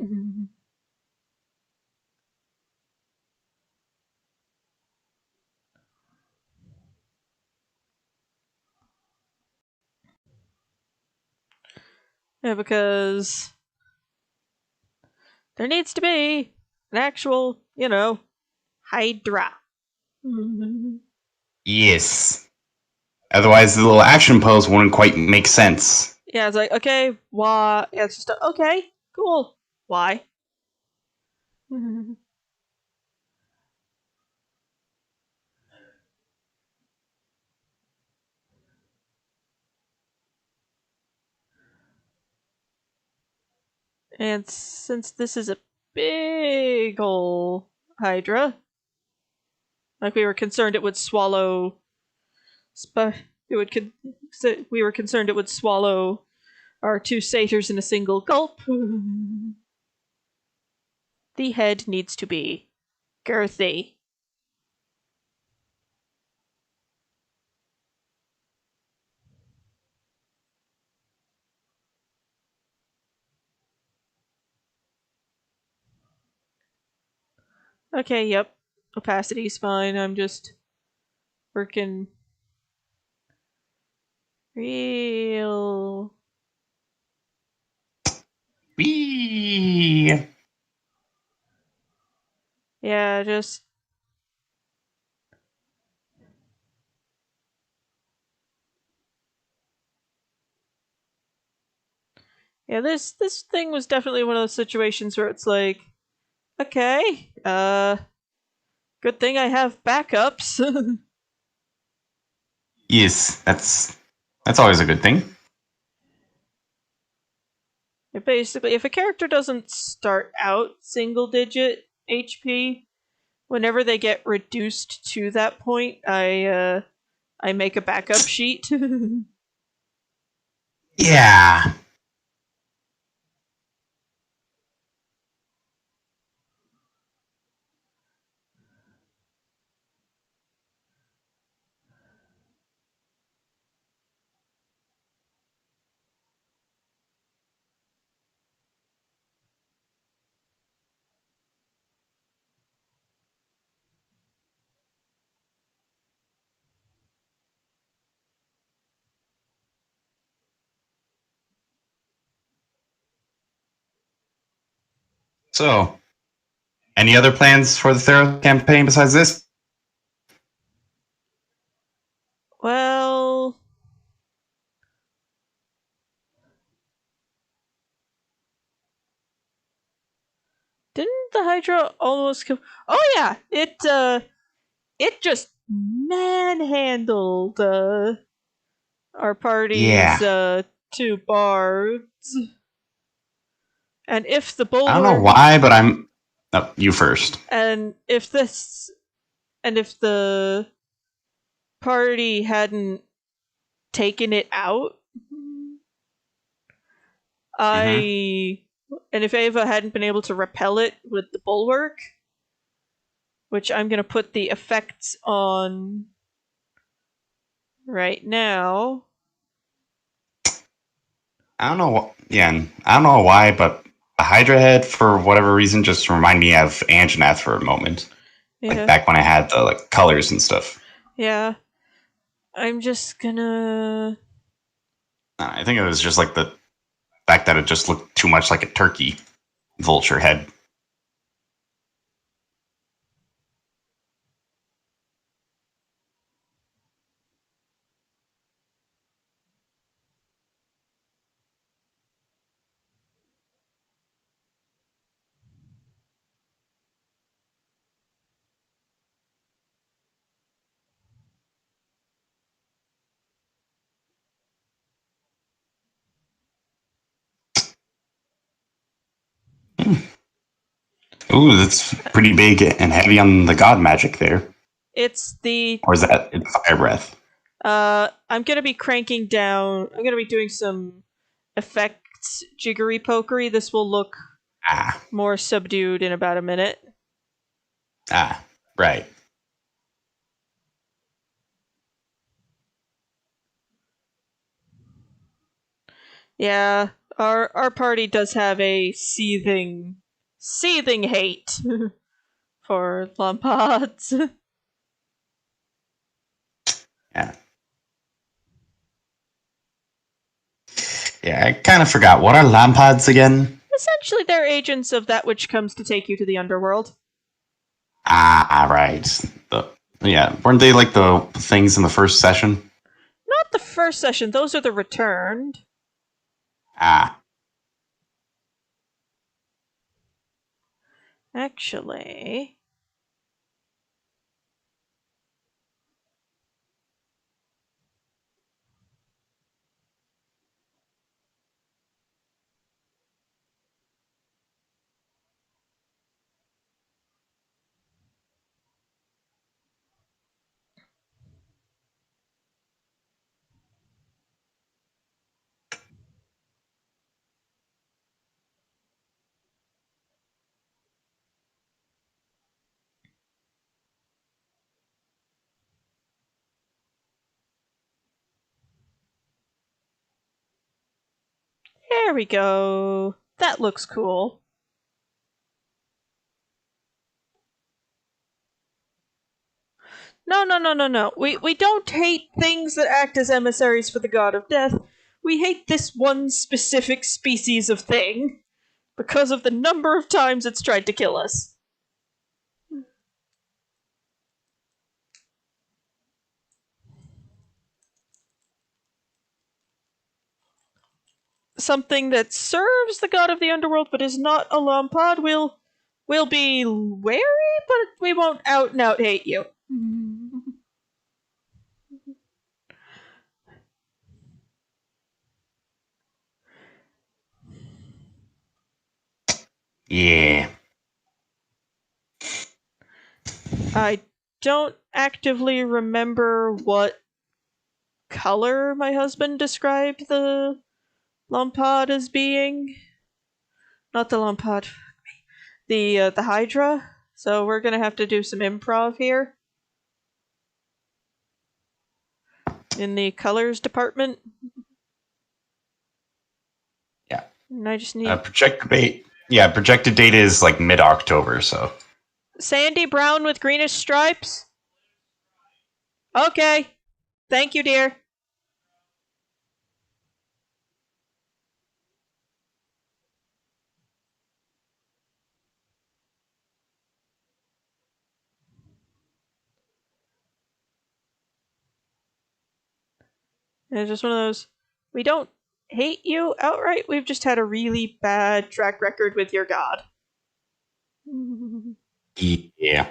Speaker 1: Yeah, because there needs to be an actual, Hydra.
Speaker 2: Yes. Otherwise, the little action pose wouldn't quite make sense.
Speaker 1: Yeah, it's like, okay, why? Yeah, it's just, okay, cool. Why? And since this is a big ol' Hydra, like we were concerned it would swallow. It would. We were concerned it would swallow our two satyrs in a single gulp. The head needs to be girthy. Okay, yep. Opacity's fine. I'm just working real.
Speaker 2: Whee!
Speaker 1: Yeah, just. Yeah, this thing was definitely one of those situations where it's like, okay, good thing I have backups.
Speaker 2: Yes, that's always a good thing.
Speaker 1: Basically, if a character doesn't start out single digit HP, whenever they get reduced to that point, I make a backup sheet.
Speaker 2: Yeah. So, any other plans for the Theros campaign besides this?
Speaker 1: Well, didn't the Hydra almost come? Oh yeah, it just manhandled our party's
Speaker 2: Yeah.
Speaker 1: two bards. And if the
Speaker 2: I don't know
Speaker 1: bulwark
Speaker 2: why, but I'm. Oh, you first.
Speaker 1: and if this and if the party hadn't taken it out,
Speaker 2: Mm-hmm.
Speaker 1: I and if Ava hadn't been able to repel it with the bulwark, which I'm gonna put the effects on right now.
Speaker 2: I don't know. Yeah, I don't know why, but a Hydra head for whatever reason just remind me of Anjanath for a moment. Like
Speaker 1: Yeah,
Speaker 2: back when I had the colors and stuff.
Speaker 1: yeah. I'm just gonna.
Speaker 2: I think it was just like the fact that it just looked too much like a turkey vulture head. Ooh, that's pretty big and heavy on the god magic there.
Speaker 1: It's the
Speaker 2: Or is that it's fire breath?
Speaker 1: I'm gonna be cranking down. I'm gonna be doing some effects jiggery pokery. This will look
Speaker 2: Ah,
Speaker 1: more subdued in about a minute.
Speaker 2: right.
Speaker 1: Yeah, our party does have a seething hate for Lampods.
Speaker 2: Yeah. Yeah, I kind of forgot. What are lampods again?
Speaker 1: Essentially, they're agents of that which comes to take you to the underworld.
Speaker 2: Right. The, yeah, weren't they like the things in the first session?
Speaker 1: Not the first session; those are the returned.
Speaker 2: Ah,
Speaker 1: Actually, there we go. That looks cool. No, no, no, no, no. We don't hate things that act as emissaries for the god of death. We hate this one specific species of thing because of the number of times it's tried to kill us. Something that serves the god of the underworld but is not a Lompod will be wary, but we won't out and out hate you.
Speaker 2: yeah.
Speaker 1: I don't actively remember what color my husband described the Lompod as being. Not the Lompod, the Hydra. So we're gonna have to do some improv here in the colors department.
Speaker 2: Yeah.
Speaker 1: And I just need
Speaker 2: Projected date. Yeah, projected date is like mid October. So
Speaker 1: sandy brown with greenish stripes. Okay, thank you, dear. And it's just one of those. We don't hate you outright. We've just had a really bad track record with your god.
Speaker 2: yeah.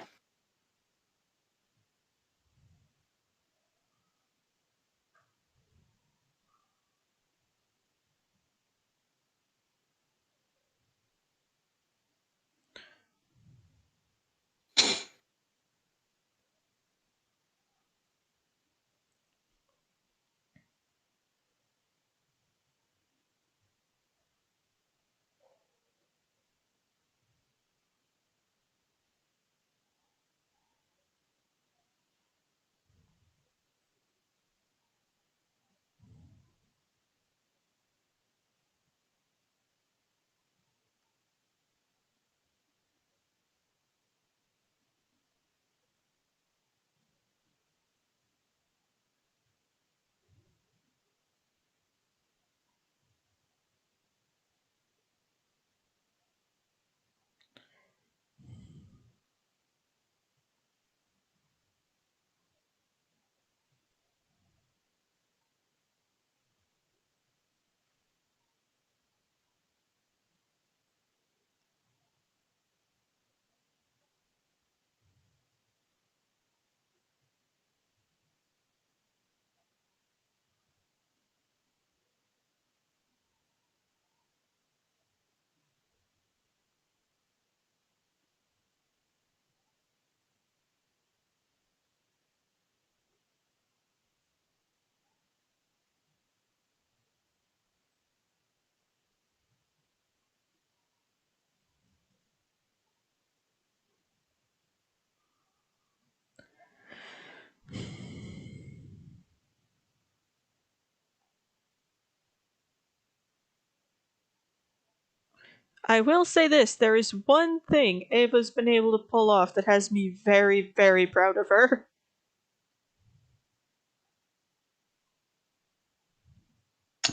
Speaker 1: I will say this, there is one thing Ava's been able to pull off that has me very, very proud of her.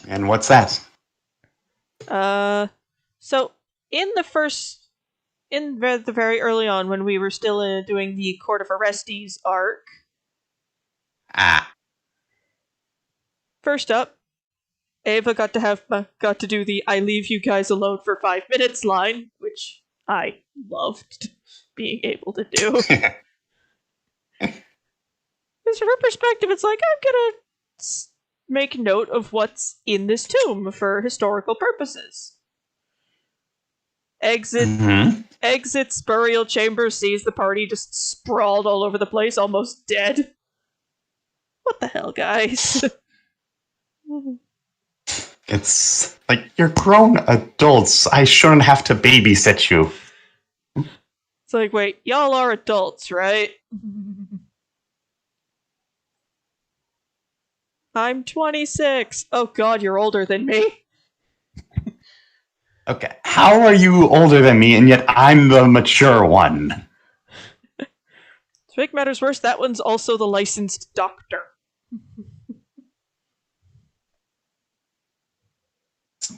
Speaker 2: And what's that?
Speaker 1: So in the very early on when we were still doing the Court of Orestes arc,
Speaker 2: Ah.
Speaker 1: first up, Ava got to do the "I leave you guys alone for 5 minutes" line, which I loved being able to do. Because from her perspective, it's like, I'm gonna make note of what's in this tomb for historical purposes. Exits burial chamber, sees the party just sprawled all over the place, almost dead. What the hell, guys?
Speaker 2: It's like, you're grown adults. I shouldn't have to babysit you.
Speaker 1: It's like, wait, y'all are adults, right? I'm 26. Oh god, you're older than me.
Speaker 2: Okay, how are you older than me and yet I'm the mature one?
Speaker 1: To make matters worse, that one's also the licensed doctor.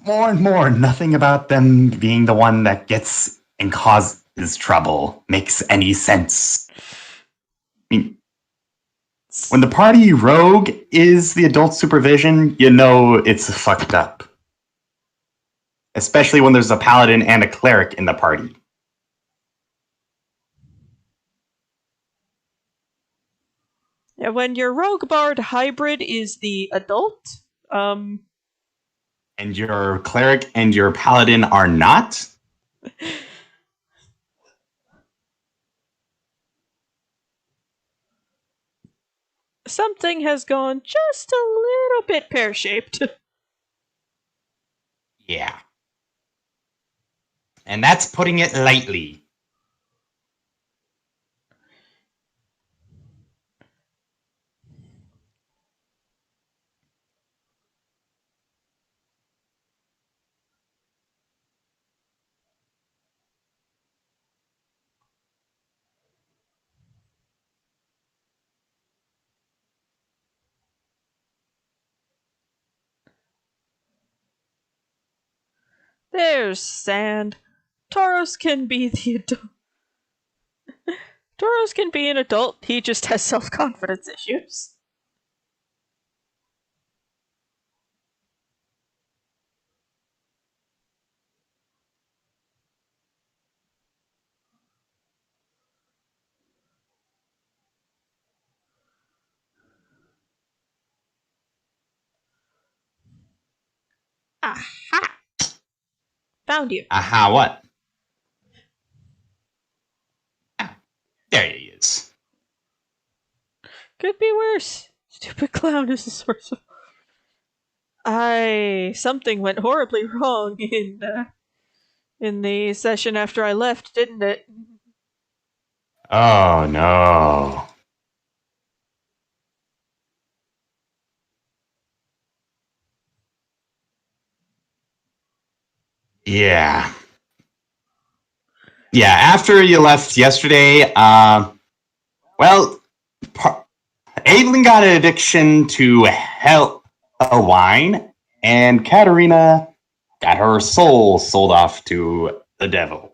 Speaker 2: More and more, nothing about them being the one that gets and causes trouble makes any sense. I mean, when the party rogue is the adult supervision, you know it's fucked up. Especially when there's a paladin and a cleric in the party.
Speaker 1: Yeah, when your rogue bard hybrid is the adult,
Speaker 2: and your cleric and your paladin are not?
Speaker 1: Something has gone just a little bit pear-shaped.
Speaker 2: Yeah. And that's putting it lightly.
Speaker 1: There's sand. Tauros can be the adult. Tauros can be an adult, he just has self-confidence issues. Aha! Found you.
Speaker 2: Aha, what? Ah, there he is.
Speaker 1: Could be worse. Stupid clown is a source of... Something went horribly wrong in the session after I left, didn't it?
Speaker 2: Oh, no. Yeah. Yeah, after you left yesterday, Evelyn got an addiction to hell wine, and Katerina got her soul sold off to the devil.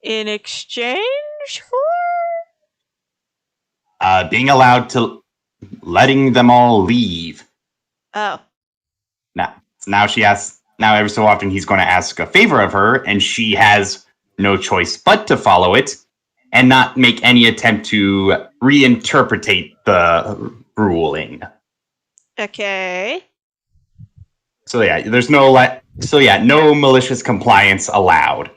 Speaker 1: In exchange for?
Speaker 2: Being allowed to letting them all leave.
Speaker 1: Oh.
Speaker 2: Now she asks. Now every so often he's going to ask a favor of her, and she has no choice but to follow it, and not make any attempt to reinterpretate the ruling.
Speaker 1: Okay.
Speaker 2: So yeah, there's no no malicious compliance allowed.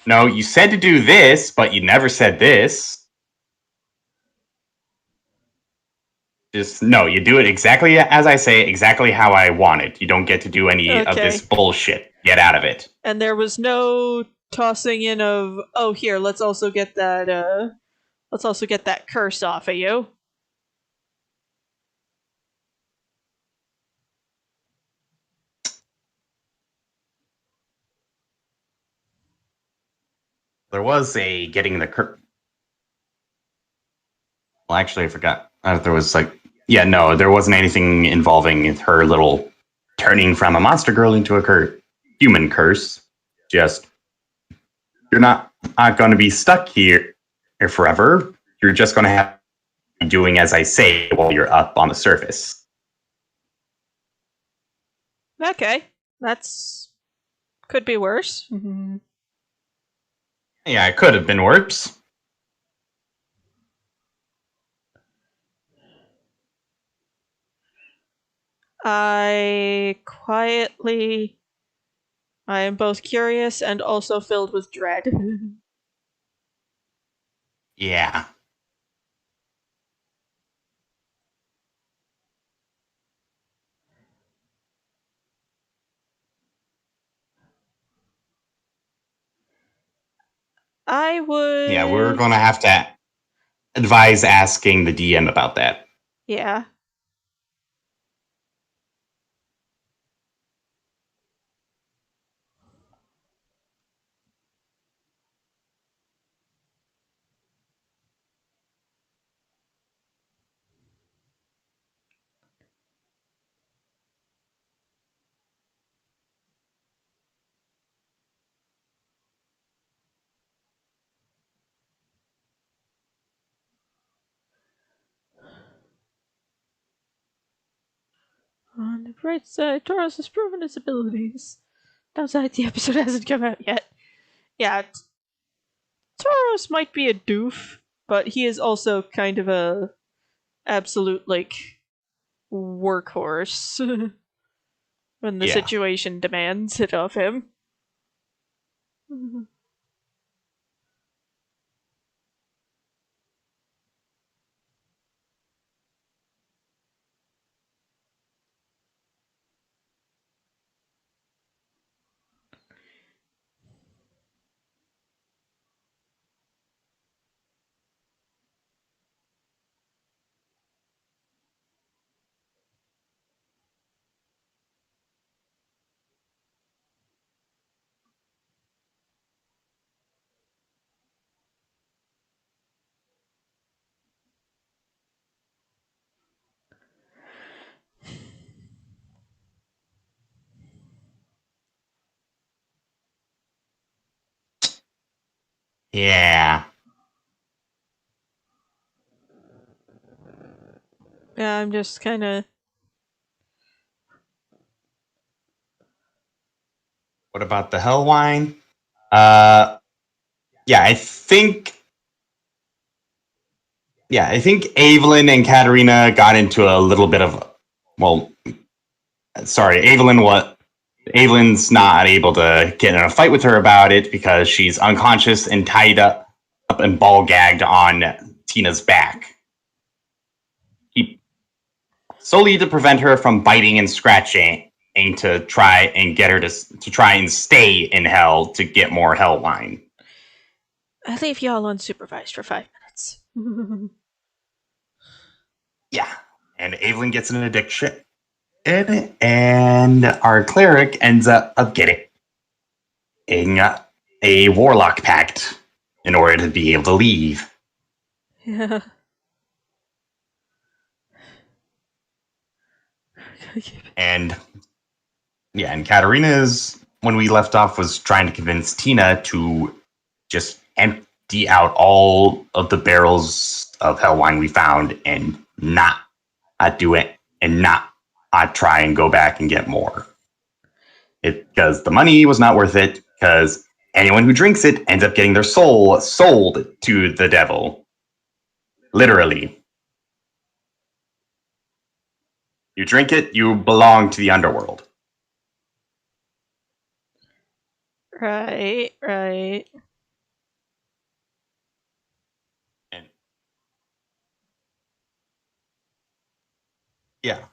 Speaker 2: No, you said to do this, but you never said this. Just, no, you do it exactly as I say, exactly how I want it. You don't get to do any of this bullshit. Get out of it.
Speaker 1: And there was no tossing in of, oh, here, let's also get that curse off of you.
Speaker 2: There was a getting the well, actually, I forgot. There was yeah, no, there wasn't anything involving her little turning from a monster girl into a human curse. Just you're not going to be stuck here forever. You're just going to have to be doing as I say while you're up on the surface.
Speaker 1: Okay, that's could be worse.
Speaker 2: Yeah, it could have been worse.
Speaker 1: I am both curious and also filled with dread.
Speaker 2: Yeah.
Speaker 1: I
Speaker 2: Yeah, we're
Speaker 1: would.
Speaker 2: going to have to advise asking the DM about that.
Speaker 1: Yeah. On the bright side, Taurus has proven his abilities. Downside, the episode hasn't come out yet. Yeah, Tauros might be a doof, but he is also kind of a absolute workhorse when the
Speaker 2: Yeah.
Speaker 1: situation demands it of him.
Speaker 2: Yeah.
Speaker 1: Yeah, I'm just kind of.
Speaker 2: What about the Hellwine? Uh, yeah, I think Evelyn and Katarina got into a little bit of, well, sorry, Evelyn's not able to get in a fight with her about it because she's unconscious and tied up and ball gagged on Tina's back. He solely to prevent her from biting and scratching and to try and get her to try and stay in hell to get more Hellwine.
Speaker 1: I leave y'all unsupervised for 5 minutes.
Speaker 2: Yeah. And Evelyn gets an addiction, and our cleric ends up getting a warlock pact in order to be able to leave.
Speaker 1: Yeah.
Speaker 2: And yeah, and Katarina's, when we left off, was trying to convince Tina to just empty out all of the barrels of Hellwine we found and not do it and not try and go back and get more. Because the money was not worth it, because anyone who drinks it ends up getting their soul sold to the devil. Literally. You drink it, you belong to the underworld.
Speaker 1: Right, right.
Speaker 2: And yeah.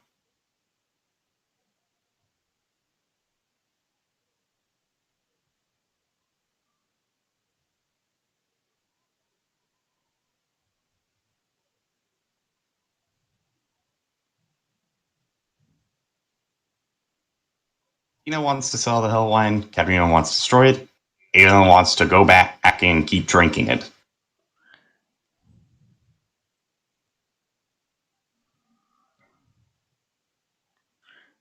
Speaker 2: Tina wants to sell the Hellwine. Katarina wants to destroy it. Aiden wants to go back back and keep drinking it.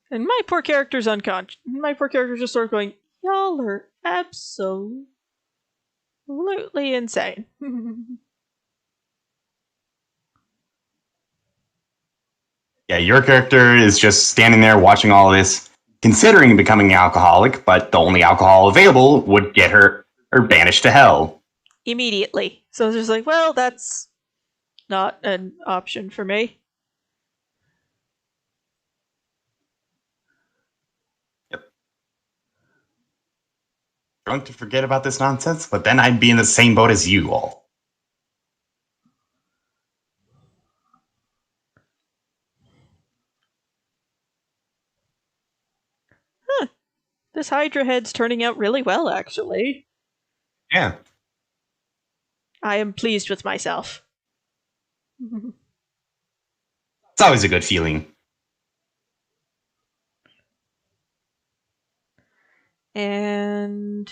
Speaker 1: And my poor character's unconscious. My poor character's just sort of going, y'all are absolutely insane.
Speaker 2: Yeah, your character is just standing there watching all this, considering becoming an alcoholic, but the only alcohol available would get her banished to hell.
Speaker 1: Immediately. So it's just like, well, that's not an option for me.
Speaker 2: Yep. Going to forget about this nonsense, but then I'd be in the same boat as you all.
Speaker 1: Huh. This Hydra head's turning out really well, actually.
Speaker 2: Yeah.
Speaker 1: I am pleased with myself.
Speaker 2: It's always a good feeling.
Speaker 1: And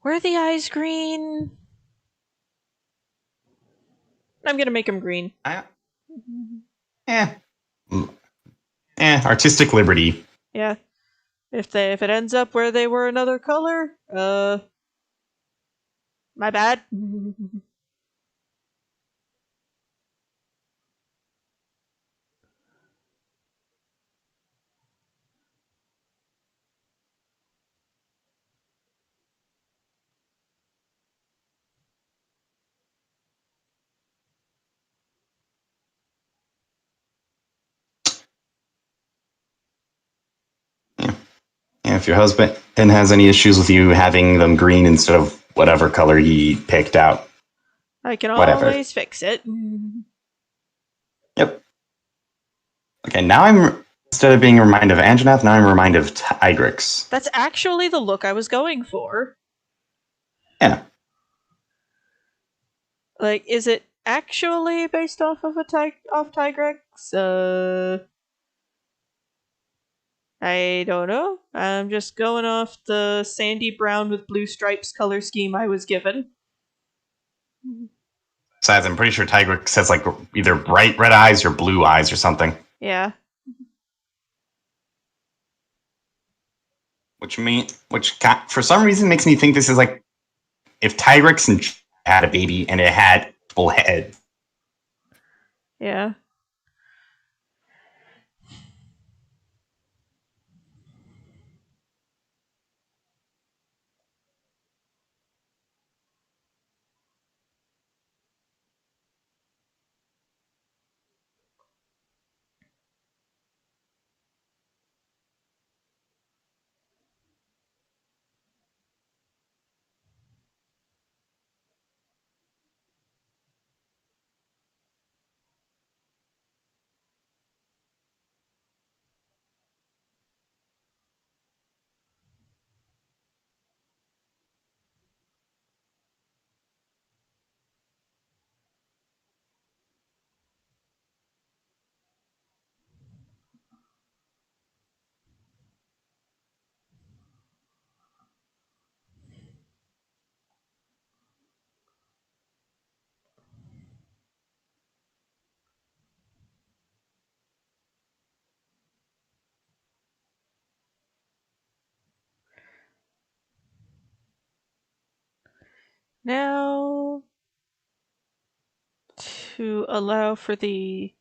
Speaker 1: were the eyes green? I'm gonna make them green.
Speaker 2: Artistic liberty.
Speaker 1: Yeah. If it ends up where they were another color, my bad.
Speaker 2: Yeah, if your husband has any issues with you having them green instead of whatever color he picked out,
Speaker 1: I can
Speaker 2: whatever.
Speaker 1: always fix it.
Speaker 2: Yep. Okay, now instead of being reminded of Anjanath, now I'm reminded of Tigrix.
Speaker 1: That's actually the look I was going for.
Speaker 2: Yeah.
Speaker 1: Like, is it actually based off of Tigrex? I don't know. I'm just going off the sandy brown with blue stripes color scheme I was given.
Speaker 2: Besides, I'm pretty sure Tigrix has like either bright red eyes or blue eyes or something.
Speaker 1: Yeah.
Speaker 2: Which for some reason makes me think this is like if Tigrix had a baby and it had full head.
Speaker 1: Yeah. Now, to allow for the...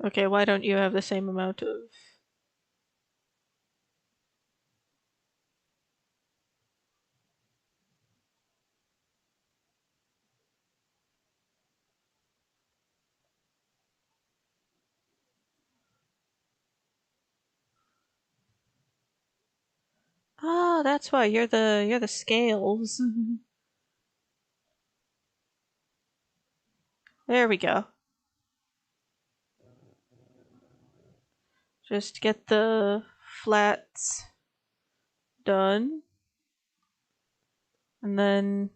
Speaker 1: Okay, why don't you have the same amount of... Oh, that's why you're the scales. There we go. Just get the flats done. And then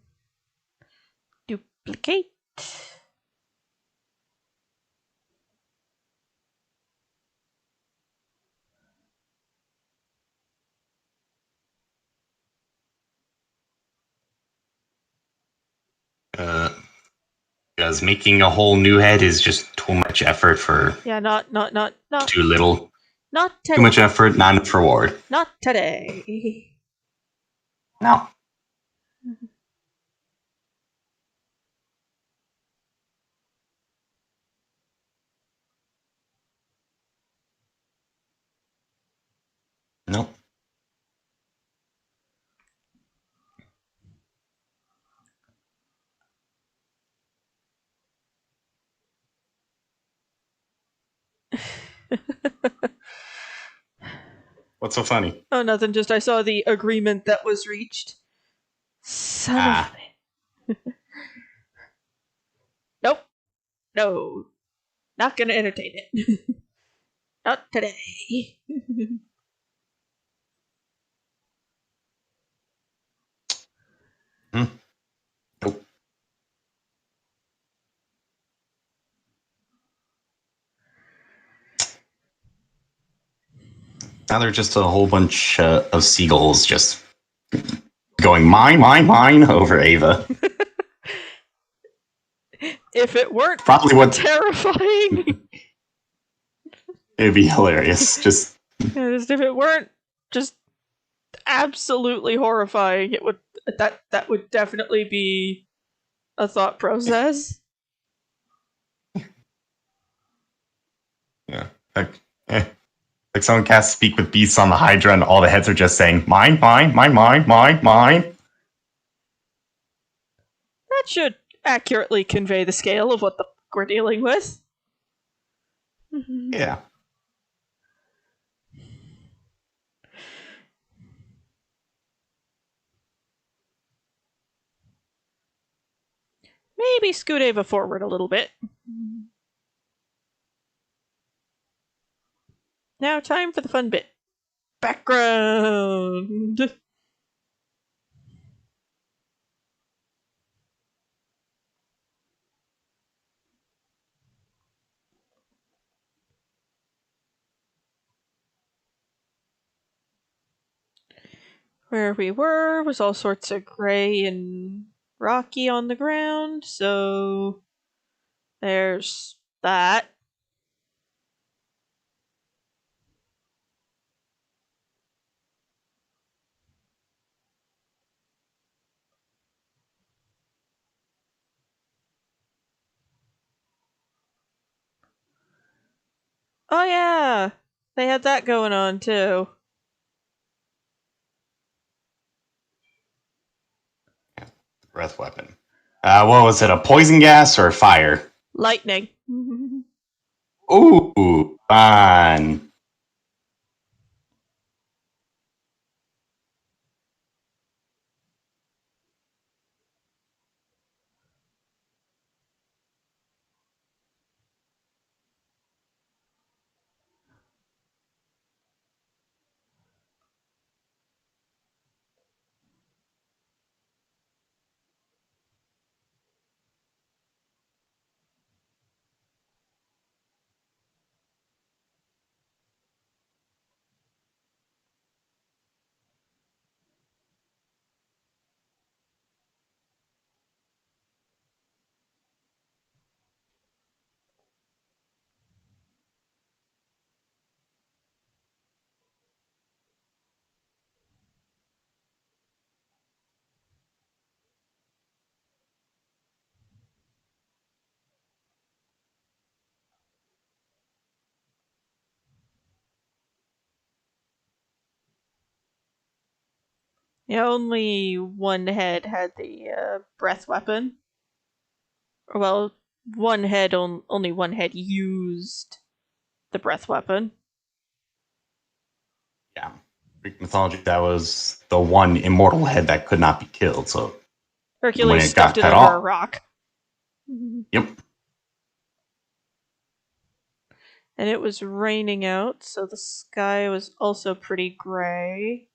Speaker 1: doop Duplicate.
Speaker 2: Because making a whole new head is just too much effort for
Speaker 1: Yeah, not
Speaker 2: too little.
Speaker 1: not today.
Speaker 2: Too much effort, not enough reward.
Speaker 1: Not today.
Speaker 2: No. Nope. What's so funny?
Speaker 1: Oh, nothing. Just I saw the agreement that was reached. Son of a... Nope. No. Not gonna entertain it. Not today.
Speaker 2: Nope. Now they're just a whole bunch of seagulls just going mine over Ava.
Speaker 1: If it weren't
Speaker 2: Probably what
Speaker 1: terrifying.
Speaker 2: it'd be hilarious. Just
Speaker 1: If it weren't just absolutely horrifying, it would that would definitely be a thought process.
Speaker 2: yeah. Like someone casts Speak with Beasts on the Hydra and all the heads are just saying, mine.
Speaker 1: That should accurately convey the scale of what we're dealing with.
Speaker 2: Yeah.
Speaker 1: Maybe scoot Ava forward a little bit. Now, time for the fun bit. Background. Where we were was all sorts of gray and rocky on the ground, so there's that. Oh yeah, they had that going on too.
Speaker 2: Breath weapon. What was it? A poison gas or fire?
Speaker 1: Lightning.
Speaker 2: Ooh, fun.
Speaker 1: Yeah, only one head had the breath weapon. Well, only one head used the breath weapon.
Speaker 2: Yeah. Greek mythology, that was the one immortal head that could not be killed. So when
Speaker 1: Hercules
Speaker 2: it
Speaker 1: stuffed
Speaker 2: got
Speaker 1: it
Speaker 2: cut
Speaker 1: under a
Speaker 2: off,
Speaker 1: rock.
Speaker 2: yep.
Speaker 1: And it was raining out, so the sky was also pretty gray.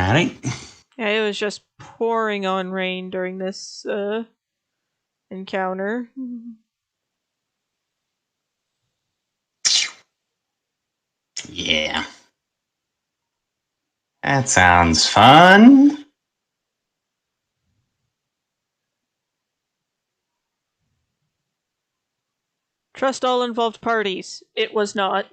Speaker 3: dramatic.
Speaker 1: Yeah, it was just pouring on rain during this encounter.
Speaker 3: Yeah. That sounds fun.
Speaker 1: Trust all involved parties. It was not.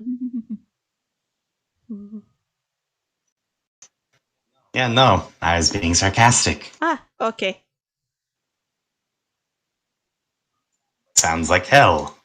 Speaker 3: Yeah, no, I was being sarcastic.
Speaker 1: Ah, okay.
Speaker 3: Sounds like hell.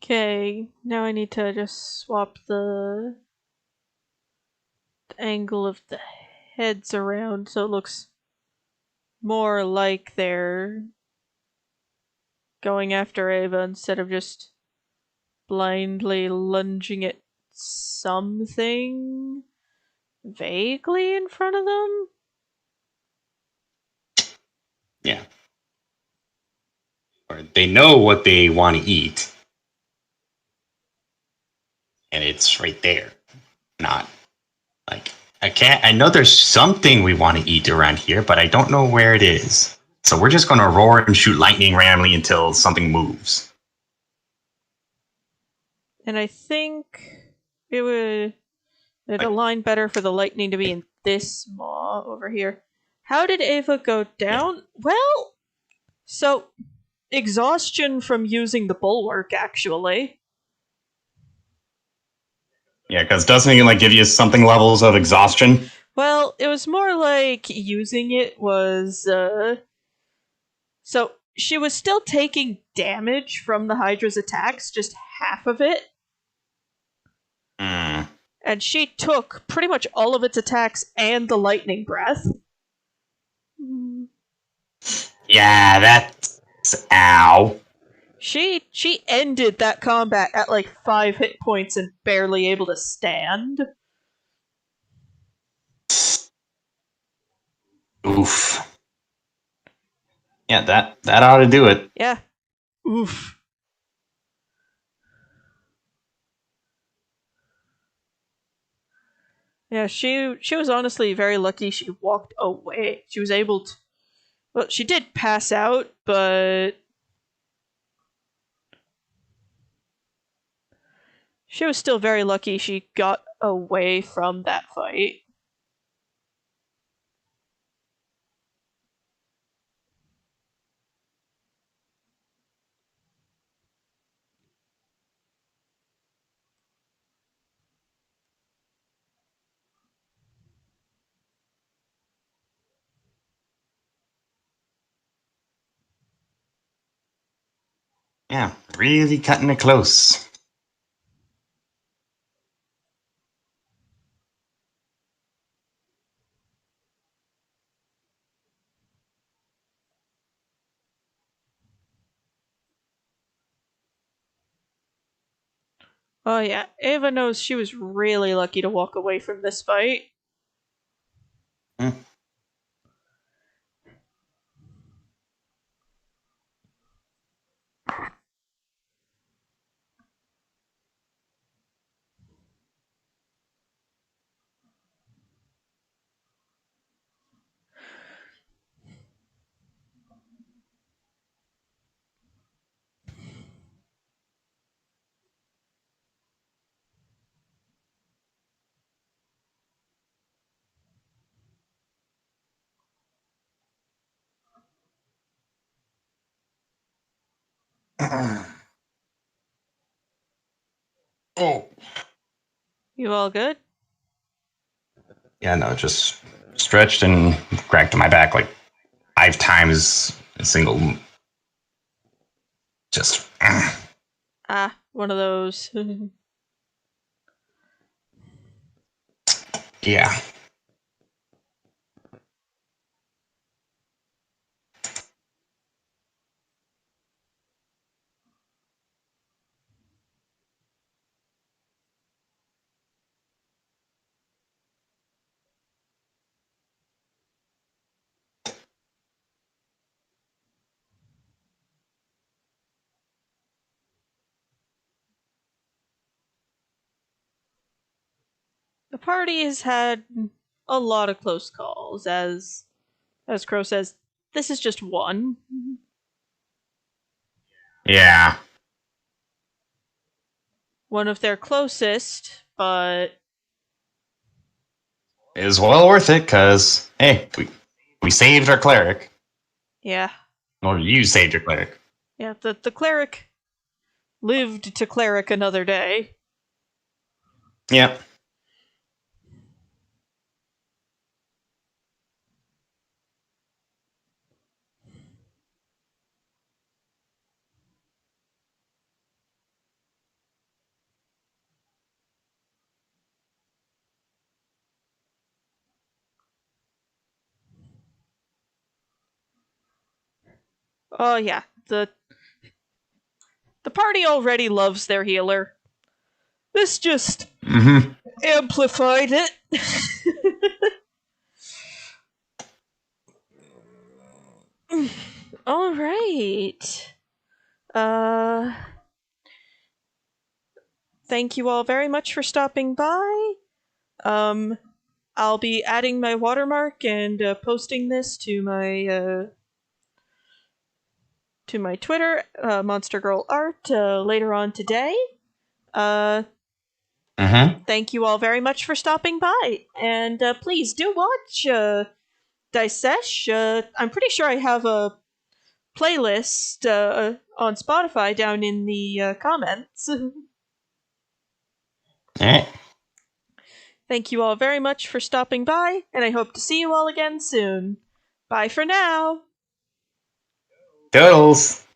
Speaker 1: Okay, now I need to just swap the angle of the heads around so it looks more like they're going after Ava instead of just blindly lunging at something vaguely in front of them.
Speaker 3: Yeah. Or they know what they want to eat. And it's right there. Not like I know there's something we want to eat around here, but I don't know where it is. So we're just gonna roar and shoot lightning randomly until something moves.
Speaker 1: And I think it'd align better for the lightning to be in this maw over here. How did Ava go down?
Speaker 3: Yeah.
Speaker 1: Well, so exhaustion from using the bulwark, actually.
Speaker 3: Yeah, because doesn't it like give you something levels of exhaustion?
Speaker 1: Well, it was more like using it was so she was still taking damage from the Hydra's attacks, just half of it.
Speaker 3: Mm.
Speaker 1: And she took pretty much all of its attacks and the lightning breath.
Speaker 3: Yeah, that's ow.
Speaker 1: She ended that combat at like 5 hit points and barely able to stand.
Speaker 3: Oof. Yeah, that ought to do it.
Speaker 1: Yeah. Oof. Yeah, she was honestly very lucky she walked away. She was able to, well, she did pass out, but she was still very lucky she got away from that fight.
Speaker 3: Yeah, really cutting it close.
Speaker 1: Oh yeah, Ava knows she was really lucky to walk away from this fight.
Speaker 3: Hmm. Oh.
Speaker 1: You all good?
Speaker 3: Yeah, no, just stretched and cracked my back like 5 times a single. Just.
Speaker 1: Ah, one of those.
Speaker 3: Yeah.
Speaker 1: The party has had a lot of close calls, as Crow says, this is just one.
Speaker 3: Yeah.
Speaker 1: One of their closest, but
Speaker 3: It was well worth it, because, hey, we saved our cleric.
Speaker 1: yeah.
Speaker 3: Or you saved your cleric.
Speaker 1: Yeah, the cleric lived to cleric another day.
Speaker 3: Yep.
Speaker 1: Oh yeah, the party already loves their healer. This just amplified it. All right. Thank you all very much for stopping by. I'll be adding my watermark and posting this to my Twitter, Monster Girl Art, later on today. Thank you all very much for stopping by, and please do watch Sesh. I'm pretty sure I have a playlist on Spotify down in the comments.
Speaker 3: Alright.
Speaker 1: Thank you all very much for stopping by, and I hope to see you all again soon. Bye for now!
Speaker 3: Toodles!